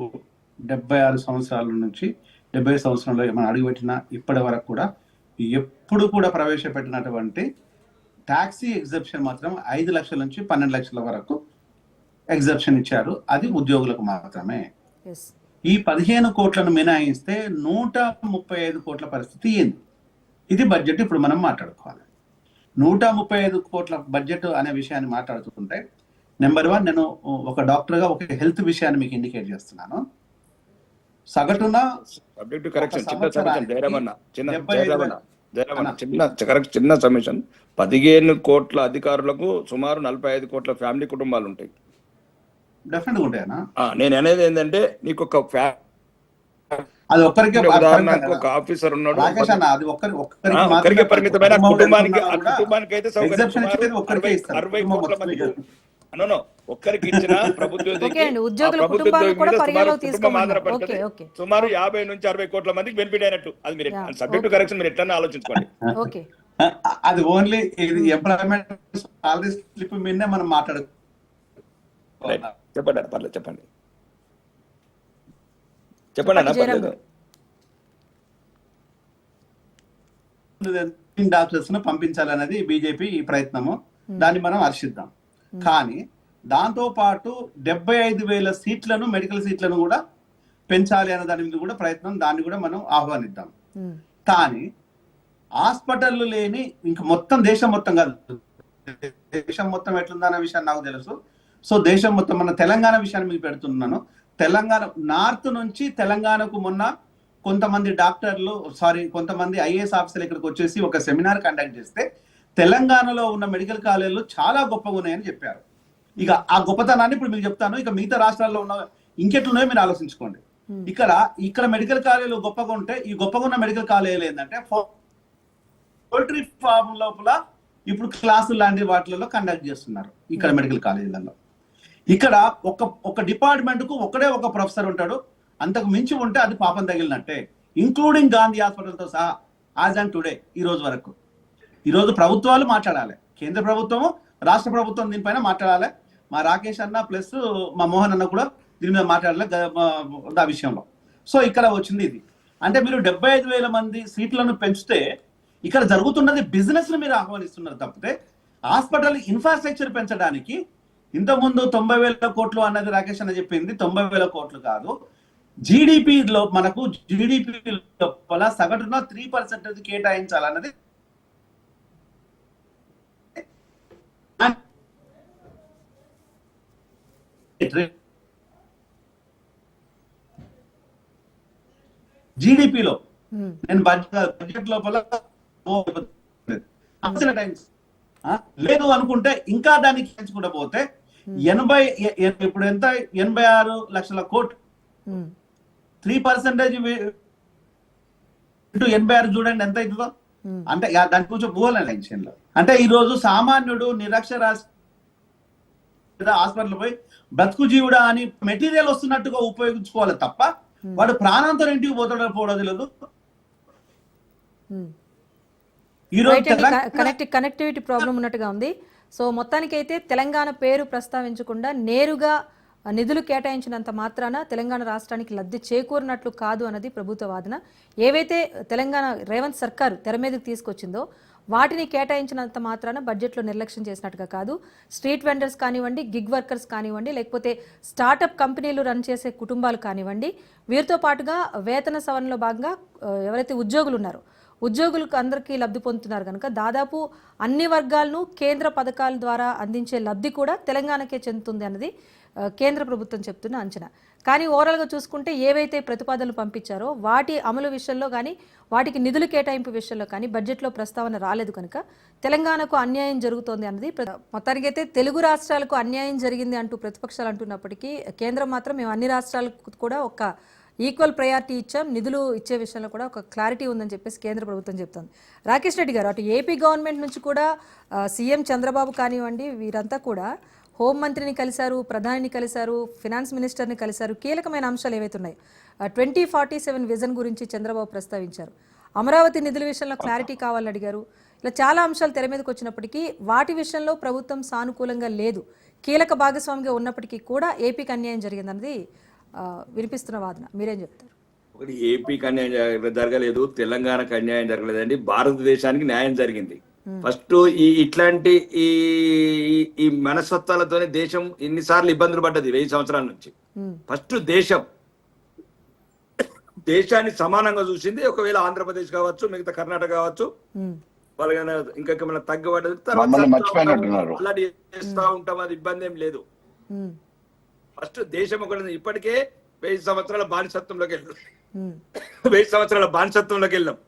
76 సంవత్సరాల నుంచి 70 సంవత్సరంలో మనం అడుగుపెట్టిన ఇప్పటి వరకు కూడా ఎప్పుడు కూడా ప్రవేశపెట్టినటువంటి ట్యాక్సీ ఎగ్జెప్షన్ మాత్రం 5 లక్షల నుంచి 12 లక్షల వరకు ఎగ్జెప్షన్ ఇచ్చారు. అది ఉద్యోగులకు మాత్రమే. yes. ఈ 15 కోట్లను మినహాయిస్తే 135 కోట్ల పరిస్థితి ఏంది? ఇది బడ్జెట్. ఇప్పుడు మనం మాట్లాడుకోవాలి. 135 కోట్ల బడ్జెట్ అనే విషయాన్ని మాట్లాడుతుంటే, నెంబర్ 1 నేను ఒక డాక్టర్గా ఒక హెల్త్ విషయాన్ని మీకు ఇండికేట్ చేస్తున్నాను. సగటున సబ్జెక్ట్ కరెక్షన్ చిన్న సంవత్సరానికి సబ్మిషన్ జయరామన్న చిన్న 75 జయరామన్న చిన్న సబ్మిషన్ 15 కోట్ల అధికారులకు సుమారు 45 కోట్ల ఫ్యామిలీ కుటుంబాలు ఉంటాయి. డెఫినెట్ గా ఉంటాయనా? నేను అనేది ఏంటంటే నీకు ఒక అది ఒక్కరికే ఉదాహరణకు ఒక ఆఫీసర్ ఉన్నాడు, రాకేష్ అన్న, అది ఒక్కరికి ఒక్కరికి పరిమితమైన కుటుంబానికి కూడా కుటుంబానికి అయితే exemption ఇచ్చేది ఒక్కరికే ఇస్తారు. 60 కోట్ల మందికి ఒక్కరికి ఇచ్చిన ప్రభుత్వ ఓకే అండి, ఉద్యోగుల కుటుంబాలను కూడా పరిగణలోకి తీసుకోమన్నారు. Okay, okay. సుమారు 50 నుంచి 60 కోట్ల మందికి బెనిఫిట్ అయినట్టు. అది మీరు సబ్జెక్ట్ కరెక్షన్ మీరు ఎట్లా ఆలోచించుకోండి. ఓకే, అది ఓన్లీ ఇది ఎంప్లాయ్మెంట్ సాలరీ స్లిప్ మీదనే మనం మాట్లాడుకో. చెప్పండి పర్లేదు, చెప్పండి అన్న పర్లేదు. డాక్టర్స్ ను పంపించాలనేది బీజేపీ ఈ ప్రయత్నము, దాన్ని మనం హర్షిద్దాం. కానీ దాంతో పాటు 75,000 సీట్లను, మెడికల్ సీట్లను కూడా పెంచాలి అనే దాని మీద కూడా ప్రయత్నం, దాన్ని కూడా మనం ఆహ్వానిద్దాం. కానీ హాస్పిటల్ లేని ఇంకా మొత్తం దేశం మొత్తం కాదు, దేశం మొత్తం ఎట్లుందన్న విషయాన్ని నాకు తెలుసు. సో దేశం మొత్తం, మన తెలంగాణ విషయాన్ని మీకు పెడుతున్నాను. తెలంగాణ నార్త్ నుంచి తెలంగాణకు మొన్న కొంతమంది డాక్టర్లు, కొంతమంది ఐఏఎస్ ఆఫీసర్లు ఇక్కడికి వచ్చేసి ఒక సెమినార్ కండక్ట్ చేస్తే తెలంగాణలో ఉన్న మెడికల్ కాలేజీలు చాలా గొప్పగా ఉన్నాయని చెప్పారు. ఇక ఆ గొప్పతనాన్ని ఇప్పుడు మీకు చెప్తాను. ఇక మిగతా రాష్ట్రాల్లో ఉన్న ఇంకెట్లున్నాయో మీరు ఆలోచించుకోండి. ఇక్కడ మెడికల్ కాలేజీలు గొప్పగా ఉంటే, ఈ గొప్పగా ఉన్న మెడికల్ కాలేజీలు ఏంటంటే పౌల్ట్రీ ఫార్మ్ లోపల ఇప్పుడు క్లాసులు లాంటి వాటిలలో కండక్ట్ చేస్తున్నారు ఇక్కడ మెడికల్ కాలేజీలలో. ఇక్కడ ఒక డిపార్ట్మెంట్ కు ఒకడే ఒక ప్రొఫెసర్ ఉంటాడు, అంతకు మించి ఉంటే అది పాపం తగిలినట్టే. ఇంక్లూడింగ్ గాంధీ హాస్పిటల్తో సహా యాజ్ అండ్ టుడే ఈ రోజు వరకు. ఈరోజు ప్రభుత్వాలు మాట్లాడాలి, కేంద్ర ప్రభుత్వము రాష్ట్ర ప్రభుత్వం దీనిపైన మాట్లాడాలి. మా రాకేష్ అన్న ప్లస్ మా మోహన్ అన్న కూడా దీని మీద మాట్లాడాలి ఆ విషయంలో. సో ఇక్కడ వచ్చింది ఇది. అంటే మీరు 75,000 మంది సీట్లను పెంచితే ఇక్కడ జరుగుతున్నది బిజినెస్ ను మీరు ఆహ్వానిస్తున్నారు తప్పితే హాస్పిటల్ ఇన్ఫ్రాస్ట్రక్చర్ పెంచడానికి. ఇంతకుముందు 90,000 కోట్లు అన్నది రాకేష్ అన్న చెప్పింది 90,000 కోట్లు కాదు. జీడిపిలో మనకు జీడిపి లోపల సగటున 3% కేటాయించాలన్నది జీడిపిలో. నేను బడ్జెట్ లోపల లేదు అనుకుంటే ఇంకా దానికి పెంచుకుంటూ పోతే 80 ఇప్పుడు ఎంత 86 లక్షల కోట్లు. 3% ఇంటూ 86 చూడండి ఎంత అవుతుందో. అంటే దాని కొంచెం పోవాలని అంటే ఈ రోజు సామాన్యుడు నిరక్షరాస్యత హాస్పిటల్ పోయి బ్రతుకు జీవుడా అని మెటీరియల్ వస్తున్నట్టుగా ఉపయోగించుకోవాలి తప్ప వాడు ప్రాణంతో ఇంటికి పోతాడో తెలియదు. కనెక్టివిటీ ప్రాబ్లం ఉన్నట్టుగా ఉంది. సో మొత్తానికైతే తెలంగాణ పేరు ప్రస్తావించకుండా నేరుగా నిధులు కేటాయించినంత మాత్రాన తెలంగాణ రాష్ట్రానికి లబ్ధి చేకూరినట్లు కాదు అన్నది ప్రభుత్వ వాదన. ఏవైతే తెలంగాణ రేవంత్ సర్కారు తెర మీదకి తీసుకొచ్చిందో వాటిని కేటాయించినంత మాత్రాన బడ్జెట్లో నిర్లక్ష్యం చేసినట్టుగా కాదు. స్ట్రీట్ వెండర్స్ కానివ్వండి, గిగ్ వర్కర్స్ కానివ్వండి, లేకపోతే స్టార్టప్ కంపెనీలు రన్ చేసే కుటుంబాలు కానివ్వండి, వీరితో పాటుగా వేతన సవరణలో భాగంగా ఎవరైతే ఉద్యోగులు ఉన్నారో ఉద్యోగులకు అందరికీ లబ్ధి పొందుతున్నారు కనుక దాదాపు అన్ని వర్గాలను కేంద్ర పథకాల ద్వారా అందించే లబ్ధి కూడా తెలంగాణకే చెందుతుంది అన్నది కేంద్ర ప్రభుత్వం చెప్తున్న అంచనా. కానీ ఓవరాల్గా చూసుకుంటే ఏవైతే ప్రతిపాదనలు పంపించారో వాటి అమలు విషయంలో కానీ వాటికి నిధులు కేటాయింపు విషయంలో కానీ బడ్జెట్లో ప్రస్తావన రాలేదు కనుక తెలంగాణకు అన్యాయం జరుగుతోంది అన్నది. మొత్తానికైతే తెలుగు రాష్ట్రాలకు అన్యాయం జరిగింది అంటూ ప్రతిపక్షాలు అంటున్నప్పటికీ కేంద్రం మాత్రం మేము అన్ని రాష్ట్రాలకు కూడా ఒక ఈక్వల్ ప్రయారిటీ ఇచ్చాం, నిధులు ఇచ్చే విషయంలో కూడా ఒక క్లారిటీ ఉందని చెప్పేసి కేంద్ర ప్రభుత్వం చెప్తోంది. రాకేష్ రెడ్డి గారు, అటు ఏపీ గవర్నమెంట్ నుంచి కూడా సీఎం చంద్రబాబు కానివ్వండి, వీరంతా కూడా హోంమంత్రిని కలిశారు, ప్రధానిని కలిశారు, ఫినాన్స్ మినిస్టర్ని కలిశారు. కీలకమైన అంశాలు ఏవైతే ఉన్నాయో 2047 విజన్ గురించి చంద్రబాబు ప్రస్తావించారు. అమరావతి నిధుల విషయంలో క్లారిటీ కావాలని అడిగారు. ఇలా చాలా అంశాలు తెర మీదకి వచ్చినప్పటికీ వాటి విషయంలో ప్రభుత్వం సానుకూలంగా లేదు. కీలక భాగస్వామిగా ఉన్నప్పటికీ కూడా ఏపీకి అన్యాయం జరిగిందన్నది వినిపిస్తున్న వాదన. మీరేం చెప్తారు? ఒకటి, ఏపీకి అన్యాయం జరగలేదు, తెలంగాణకు అన్యాయం జరగలేదండి, భారతదేశానికి న్యాయం జరిగింది. ఫస్ట్ ఇట్లాంటి ఈ మనస్తత్వాలతోనే దేశం ఇన్నిసార్లు ఇబ్బందులు పడ్డది 1000 సంవత్సరాల నుంచి. ఫస్ట్ దేశాన్ని సమానంగా చూసింది. ఒకవేళ ఆంధ్రప్రదేశ్ కావచ్చు, మిగతా కర్ణాటక కావచ్చు, వాళ్ళకైనా ఇంకా మన తగ్గబడ్డది. తర్వాత అలాంటి చేస్తా ఉంటాం, అది ఇబ్బంది ఏం లేదు. ఫస్ట్ దేశం ఒకటి. ఇప్పటికే 1000 సంవత్సరాల బానిసత్వంలోకి వెళ్ళాం. 1000 సంవత్సరాల బానిసత్వంలోకి వెళ్ళాం.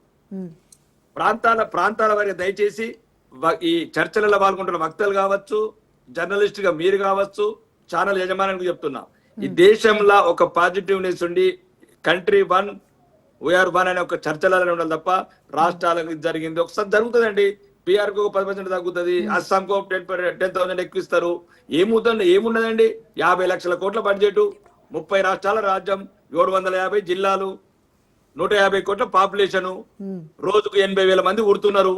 ప్రాంతాల వారికి దయచేసి ఈ చర్చలలో పాల్గొంటున్న వక్తలు కావచ్చు, జర్నలిస్ట్ గా మీరు కావచ్చు, ఛానల్ యజమానికి చెప్తున్నా, ఈ దేశంలో ఒక పాజిటివ్నెస్ ఉండి కంట్రీ 1 వీఆర్ 1 అనే ఒక చర్చలలో ఉండాలి తప్ప రాష్ట్రాలకు జరిగింది ఒకసారి జరుగుతుందండి. బీఆర్ కు 10% తగ్గుతుంది, అస్సాంకు 10,000 ఎక్కువ ఇస్తారు. ఏమున్నదండి? 50 లక్షల కోట్ల బడ్జెట్, 30 రాష్ట్రాల రాజ్యం, 750 జిల్లాలు, 150 కోట్ల పాపులేషన్, రోజుకు 80,000 మంది ఉడుతున్నారు.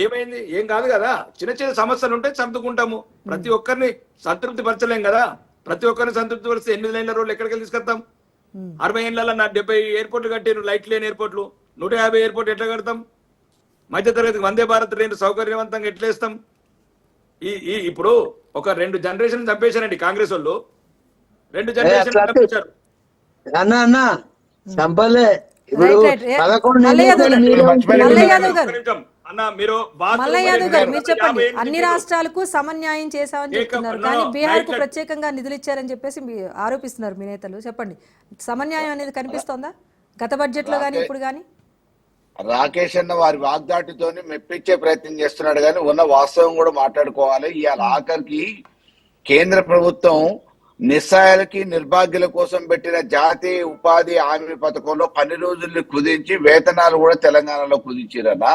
ఏమైంది? ఏం కాదు కదా. చిన్న చిన్న సమస్యలు ఉంటే సర్దుకుంటాము. ప్రతి ఒక్కరిని సంతృప్తి పరచలేం కదా. ప్రతి ఒక్కరిని సంతృప్తి పరిస్తే 8 లైన్ల రోడ్లు ఎక్కడికి తీసుకొస్తాం? 60 ఏళ్ళ 70 ఎయిర్పోర్ట్లు కట్టారు, లైట్ లేని ఎయిర్పోర్ట్లు. 150 ఎయిర్పోర్ట్ ఎట్లా కడతాం? మధ్యతరగతికి వందే భారత్ ట్రైన్ సౌకర్యవంతంగా ఎట్లా ఇస్తాం? ఇప్పుడు ఒక 2 జనరేషన్ చంపేశారండి కాంగ్రెస్ వాళ్ళు. 2 జనరేషన్ చంపేశారు. అన్నా సంపలే. మల్లయ్య యాదవ్ గారు, మీరు చెప్పండి. అన్ని రాష్ట్రాలకు సమన్యాయం చేశామని చెప్తున్నారు, కానీ బీహార్ కు ప్రత్యేకంగా నిధులు ఇచ్చారని చెప్పేసి ఆరోపిస్తున్నారు మీ నేతలు. చెప్పండి, సమన్యాయం అనేది కనిపిస్తోందా గత బడ్జెట్ లో కానీ ఇప్పుడు కానీ? రాకేష్ అన్న వారి వాగ్దాటితోని మెప్పించే ప్రయత్నం చేస్తున్నాడు, కానీ ఉన్న వాస్తవం కూడా మాట్లాడుకోవాలి. ఇవాళ ఆఖరికి కేంద్ర ప్రభుత్వం నిస్సహాయాలకి నిర్భాగ్యుల కోసం పెట్టిన జాతీయ ఉపాధి హామీ పథకంలో 10 రోజుల్ని కుదించి వేతనాలు కూడా తెలంగాణలో కుదించిరనా?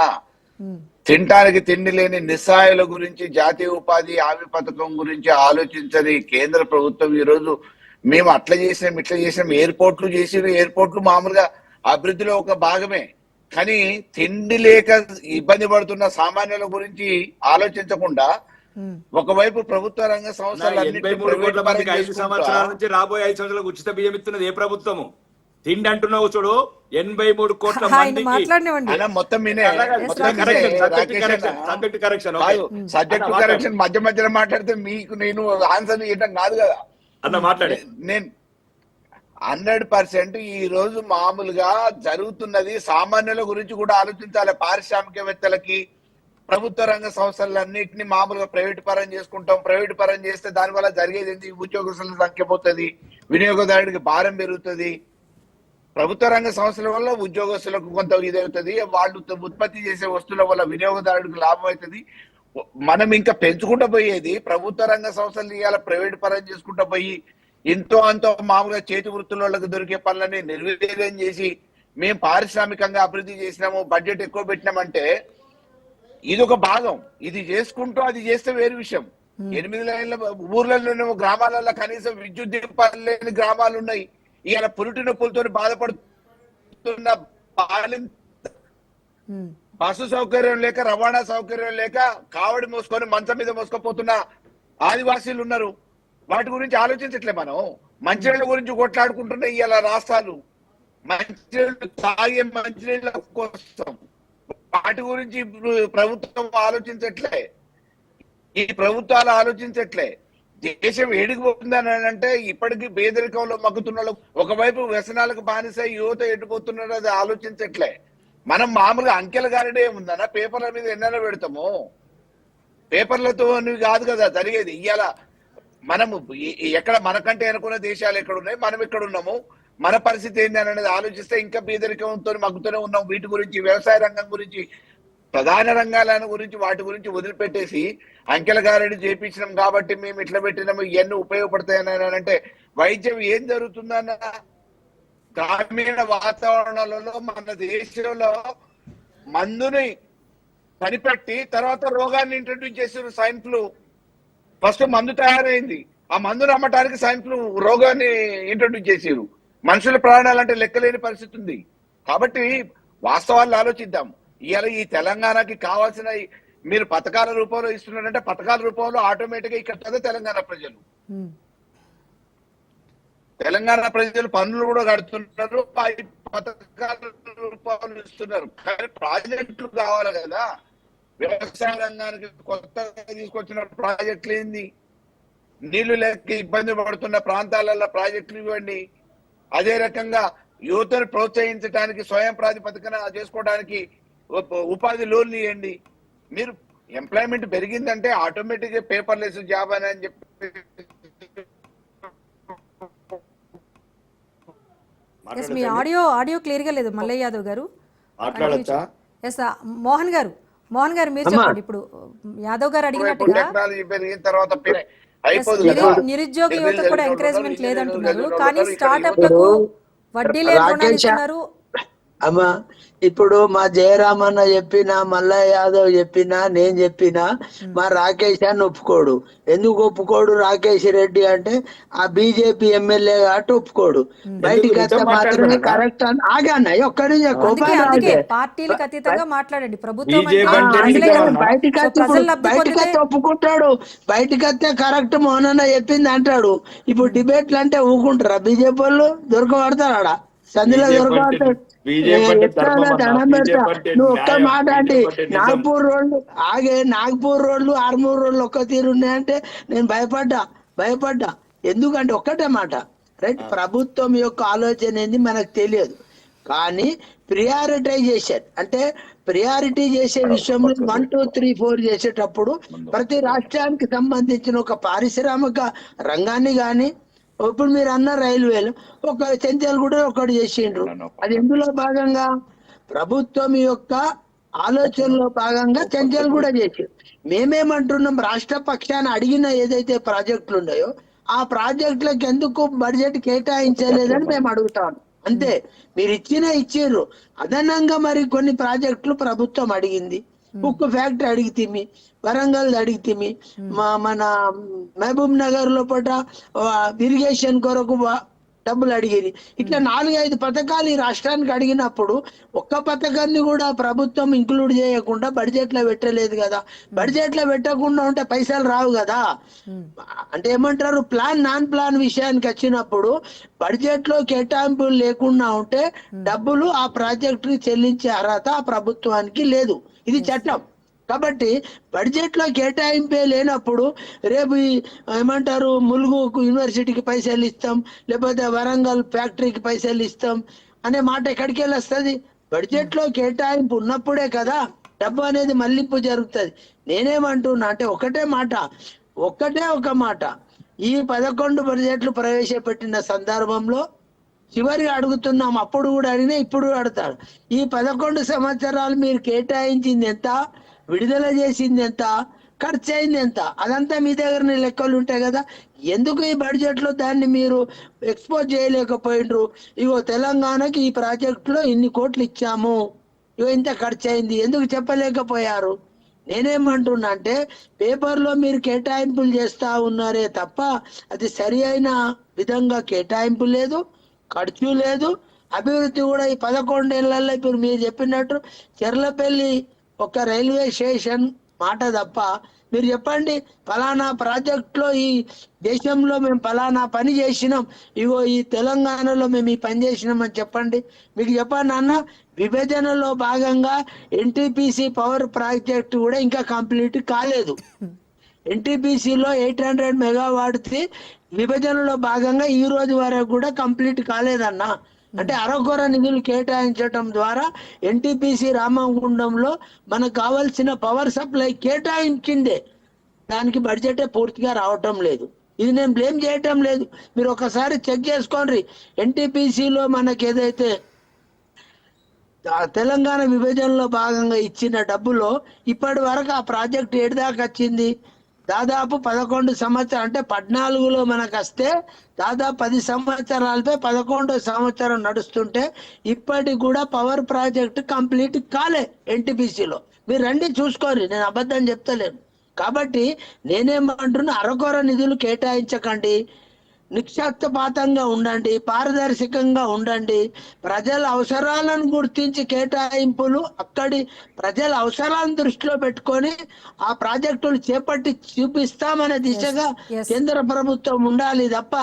తినడానికి తిండి లేని నిస్సహాయుల గురించి, జాతీయ ఉపాధి హామీ పథకం గురించి ఆలోచించని కేంద్ర ప్రభుత్వం ఈ రోజు మేము అట్లా చేసినాం ఇట్లా చేసినాం, ఎయిర్పోర్ట్లు మామూలుగా అభివృద్ధిలో ఒక భాగమే, కానీ తిండి లేక ఇబ్బంది పడుతున్న సామాన్యుల గురించి ఆలోచించకుండా ఒకవైపు ప్రభుత్వ రంగ సంస్థలు 5 సంవత్సరాల నుంచి రాబోయే 5 సంవత్సరాలకు ఉచిత బియ్యం ఇస్తున్నది ఏ ప్రభుత్వము? తిండి అంటున్నావు చూడు, 83 కోట్ల మందికి మొత్తం సబ్జెక్ట్ కరెక్షన్ మధ్య మధ్యలో మాట్లాడితే మీకు నేను ఆన్సర్ ఇవ్వటం కాదు కదా అన్న. మాట్లాడి నేను 100% ఈ రోజు మామూలుగా జరుగుతున్నది సామాన్యుల గురించి కూడా ఆలోచించాలి. పారిశ్రామికవేత్తలకి, ప్రభుత్వ రంగ సంస్థలన్నింటినీ మామూలుగా ప్రైవేట్ పరం చేసుకుంటాం. ప్రైవేట్ పరం చేస్తే దాని వల్ల జరిగేది ఏంటి? ఉద్యోగస్తుల సంఖ్య పోతుంది, వినియోగదారుడికి భారం పెరుగుతుంది. ప్రభుత్వ రంగ సంస్థల వల్ల ఉద్యోగస్తులకు కొంత ఇదవుతుంది, వాళ్ళు ఉత్పత్తి చేసే వస్తువుల వల్ల వినియోగదారుడికి లాభం అవుతుంది. మనం ఇంకా పెంచుకుంటూ పోయేది ప్రభుత్వ రంగ సంస్థలు ఇవాళ ప్రైవేట్ పరం చేసుకుంటూ పోయి ఎంతో అంతో మామూలుగా చేతి వృత్తులకు దొరికే పనులని నిర్వీర్యం చేసి మేము పారిశ్రామికంగా అభివృద్ధి చేసినాము, బడ్జెట్ ఎక్కువ పెట్టినామంటే ఇది ఒక భాగం. ఇది చేసుకుంటూ అది చేస్తే వేరు విషయం. 8 లైన్ల ఊర్లలో, గ్రామాలలో కనీసం విద్యుత్ దీపాలు లేని గ్రామాలు ఉన్నాయి. ఇవాళ పురిటి నొప్పులతో బాధపడుతున్న బస్సు సౌకర్యం లేక, రవాణా సౌకర్యం లేక కావడి మోసుకొని మంచం మీద మోసుకపోతున్న ఆదివాసీలు ఉన్నారు. వాటి గురించి ఆలోచించట్లే మనం. మంచినీళ్ళ గురించి కొట్లాడుకుంటున్నాయి ఇవాళ రాష్ట్రాలు. మంచినీళ్ళు తాగే మంచినీళ్ళ కోసం వాటి గురించి ప్రభుత్వం ఆలోచించట్లే, ఈ ప్రభుత్వాలు ఆలోచించట్లే. దేశం ఏడిగిపోతుందని అంటే ఇప్పటికీ పేదరికంలో మగ్గుతున్న ఒకవైపు వ్యసనాలకు బానిస యువత ఎడిపోతున్నారు, అది ఆలోచించట్లే. మనం మామూలుగా అంకెల గారిడే ఉందన్న పేపర్ల మీద ఎన్నైనా పెడతాము, పేపర్లతో కాదు కదా జరిగేది. ఇవాళ మనము ఎక్కడ మనకంటే అనుకున్న దేశాలు ఎక్కడ ఉన్నాయి, మనం ఎక్కడ ఉన్నాము, మన పరిస్థితి ఏంటి అనేది ఆలోచిస్తే ఇంకా పేదరికంతో మగ్గుతూనే ఉన్నాం. వీటి గురించి, వ్యవసాయ రంగం గురించి, ప్రధాన రంగాల గురించి, వాటి గురించి వదిలిపెట్టేసి అంకెల గారెడ్డి చేపించినాం కాబట్టి మేము ఇట్లా పెట్టినాము, ఇవన్నీ ఉపయోగపడతాయని అంటే వైద్యం ఏం జరుగుతుందన్న గ్రామీణ వాతావరణంలో మన దేశంలో మందుని కనిపెట్టి తర్వాత రోగాన్ని ఇంట్రడ్యూస్ చేసిన స్వైన్ ఫ్లూ. ఫస్ట్ మందు తయారైంది, ఆ మందును అమ్మటానికి స్వైన్ ఫ్లూ రోగాన్ని ఇంట్రడ్యూస్ చేసారు. మనుషుల ప్రాణాలంటే లెక్కలేని పరిస్థితి ఉంది. కాబట్టి వాస్తవాలు ఆలోచిద్దాం. ఇవాళ ఈ తెలంగాణకి కావాల్సిన మీరు పథకాల రూపంలో ఇస్తున్నారంటే పథకాల రూపంలో ఆటోమేటిక్ గా ఇక్కడ తెలంగాణ ప్రజలు పన్నులు కూడా కడుతున్నారు, పథకాల రూపంలో ఇస్తున్నారు. కానీ ప్రాజెక్టులు కావాలి కదా. వ్యవసాయ రంగానికి కొత్తగా తీసుకొచ్చిన ప్రాజెక్టులు ఏంది? నీళ్లు లేక ఇబ్బంది పడుతున్న ప్రాంతాలలో ప్రాజెక్టులు ఇవ్వండి. అదే రకంగా యువతను ప్రోత్సహించడానికి స్వయం ప్రాతిపదికన చేసుకోవడానికి ఉపాధి లోన్లు ఇవ్వండి. మీరు ఎంప్లాయ్మెంట్ పెరిగిందంటే ఆటోమేటిక్ గా పేపర్లెస్ జాబ్ అని చెప్పి మీ ఆడియో క్లియర్ గా లేదు మల్లయ్య యాదవ్ గారు. మాట్లాడచ్చా? ఎస్ మోహన్ గారు మీరు చెప్పండి. ఇప్పుడు యాదవ్ గారు అడిగినట్టుగా టెక్నాలజీ పెరిగిన తర్వాత అయిపోదు కదా. నిరుద్యోగ యువత కూడా ఎంకరేజ్మెంట్ లేదంటున్నారు, కానీ స్టార్ట్అప్లకు వడ్డీ లేని రుణాలు ఇస్తున్నారు. అమ్మా ఇప్పుడు మా జయరామన్న చెప్పినా, మల్లయ్య యాదవ్ చెప్పినా, నేను చెప్పినా మా రాకేష్ అని ఒప్పుకోడు. ఎందుకు ఒప్పుకోడు రాకేష్ రెడ్డి అంటే ఆ బీజేపీ ఎమ్మెల్యే కాబట్టి ఒప్పుకోడు. బయటికి వస్తే మాత్రమే కరెక్ట్ అని ఆగాన్న ఒక్కడి పార్టీలకు అతీతంగా మాట్లాడండి. ప్రభుత్వం బయటికి వస్తే ఒప్పుకుంటాడు, బయటికి వస్తే కరెక్ట్ మోహనన్న చెప్పింది అంటాడు. ఇప్పుడు డిబేట్లు అంటే ఊకుంటారా బీజేపీ వాళ్ళు? దొరకబడతారా సంధిలో దొరకబడతాడు. నువ్వు ఒక్క మాట అంటే నాగపూర్ రోడ్లు ఆర్మూర్ రోడ్లు ఒక్క తీరు ఉన్నాయంటే నేను భయపడ్డా. ఎందుకంటే ఒక్కటే మాట రైట్, ప్రభుత్వం యొక్క ఆలోచన ఏంది మనకు తెలియదు. కానీ ప్రియారిటైజేషన్ అంటే ప్రియారిటీ చేసే విషయంలో 1, 2, 3, 4 చేసేటప్పుడు ప్రతి రాష్ట్రానికి సంబంధించిన ఒక పారిశ్రామిక రంగాన్ని గాని, ఇప్పుడు మీరు అన్న రైల్వేలు ఒక చెంచల్ కూడా ఒకటి చేసిండ్రు. అది ఎందులో భాగంగా ప్రభుత్వం యొక్క ఆలోచనలో భాగంగా చెంచల్ కూడా చేసిండ్రు. మేమేమంటున్నాం, రాష్ట్ర పక్షాన్ని అడిగిన ఏదైతే ప్రాజెక్టులు ఉన్నాయో ఆ ప్రాజెక్టులకు ఎందుకు బడ్జెట్ కేటాయించలేదని మేము అడుగుతాం. అంతే, మీరు ఇచ్చిర్రు. అదనంగా మరి కొన్ని ప్రాజెక్టులు ప్రభుత్వం అడిగింది. ఉక్కు ఫ్యాక్టరీ అడిగితేమి, వరంగల్ అడిగితేమి, మన మహబూబ్ నగర్ లోపల ఇరిగేషన్ కొరకు డబ్బులు అడిగేది. ఇట్లా 4-5 పథకాలు ఈ రాష్ట్రానికి అడిగినప్పుడు ఒక్క పథకాన్ని కూడా ప్రభుత్వం ఇంక్లూడ్ చేయకుండా బడ్జెట్ లో పెట్టలేదు కదా. బడ్జెట్ లో పెట్టకుండా ఉంటే పైసలు రావు కదా. అంటే ఏమంటారు, నాన్ ప్లాన్ విషయానికి వచ్చినప్పుడు బడ్జెట్ లో కేటాయింపులు లేకుండా ఉంటే డబ్బులు ఆ ప్రాజెక్టు చెల్లించే అర్హత ఆ ప్రభుత్వానికి లేదు. ఇది చట్టం. కాబట్టి బడ్జెట్ లో కేటాయింపే లేనప్పుడు రేపు ఏమంటారు, ములుగు యూనివర్సిటీకి పైసలు ఇస్తాం, లేకపోతే వరంగల్ ఫ్యాక్టరీకి పైసలు ఇస్తాం అనే మాట ఎక్కడికి వెళ్ళి వస్తుంది? బడ్జెట్ లో కేటాయింపు ఉన్నప్పుడే కదా డబ్బు అనేది మళ్లింపు జరుగుతుంది. నేనేమంటున్నా అంటే ఒక్కటే ఒక మాట, ఈ 11 బడ్జెట్లు ప్రవేశపెట్టిన సందర్భంలో చివరిగా అడుగుతున్నాం, అప్పుడు కూడా అడిగినా ఇప్పుడు అడుగుతారు, ఈ 11 సంవత్సరాలు మీరు కేటాయించింది ఎంత, విడుదల చేసింది ఎంత, ఖర్చు అయింది ఎంత, అదంతా మీ దగ్గర లెక్కలు ఉంటాయి కదా. ఎందుకు ఈ బడ్జెట్ లో దాన్ని మీరు ఎక్స్పోజ్ చేయలేకపోయినరు? ఇగో తెలంగాణకి ఈ ప్రాజెక్టులో ఇన్ని కోట్లు ఇచ్చాము, ఇగో ఇంత ఖర్చు అయింది, ఎందుకు చెప్పలేకపోయారు? నేనేమంటున్నా అంటే పేపర్లో మీరు కేటాయింపులు చేస్తా ఉన్నారే తప్ప అది సరి అయిన విధంగా కేటాయింపు లేదు, ఖర్చు లేదు, అభివృద్ధి కూడా ఈ 11 ఏళ్లలో ఇప్పుడు మీరు చెప్పినట్టు చెర్లపల్లి ఒక రైల్వే స్టేషన్ మాట తప్ప మీరు చెప్పండి ఫలానా ప్రాజెక్టులో ఈ దేశంలో మేము ఫలానా పని చేసినాం, ఇగో ఈ తెలంగాణలో మేము ఈ పని చేసినాం అని చెప్పండి. మీకు చెప్పండి అన్న, విభజనలో భాగంగా ఎన్టీపీసీ పవర్ ప్రాజెక్ట్ కూడా ఇంకా కంప్లీట్ కాలేదు. ఎన్టీపీసీలో 800 మెగావాట్స్ విభజనలో భాగంగా ఈ రోజు వరకు కూడా కంప్లీట్ కాలేదన్న. అంటే అరకొర నిధులు కేటాయించడం ద్వారా ఎన్టీపీసీ రామగుండంలో మనకు కావాల్సిన పవర్ సప్లై కేటాయించిందే, దానికి బడ్జెటే పూర్తిగా రావటం లేదు. ఇది నేను బ్లేమ్ చేయటం లేదు, మీరు ఒకసారి చెక్ చేసుకోండి. ఎన్టీపీసీలో మనకి ఏదైతే తెలంగాణ విభజనలో భాగంగా ఇచ్చిన డబ్బులో ఇప్పటి వరకు ఆ ప్రాజెక్ట్ ఏడు దాకా వచ్చింది, దాదాపు 11 సంవత్సరాలు అంటే 14లో మనకు వస్తే దాదాపు 10 సంవత్సరాలపై 11వ సంవత్సరం నడుస్తుంటే ఇప్పటికి కూడా పవర్ ప్రాజెక్ట్ కంప్లీట్ కాలే ఎన్టీపీసీలో. మీరు రండి చూసుకోండి, నేను అబద్ధం చెప్తలేను. కాబట్టి నేనేమంటున్నా, అరకొర నిధులు కేటాయించకండి, నిక్షేపపాతంగా ఉండండి, పారదర్శకంగా ఉండండి. ప్రజల అవసరాలను గుర్తించి కేటాయింపులు, అక్కడి ప్రజల అవసరాలను దృష్టిలో పెట్టుకొని ఆ ప్రాజెక్టులు చేపట్టి చూపిస్తామనే దిశగా yes. కేంద్ర ప్రభుత్వం ఉండాలి తప్ప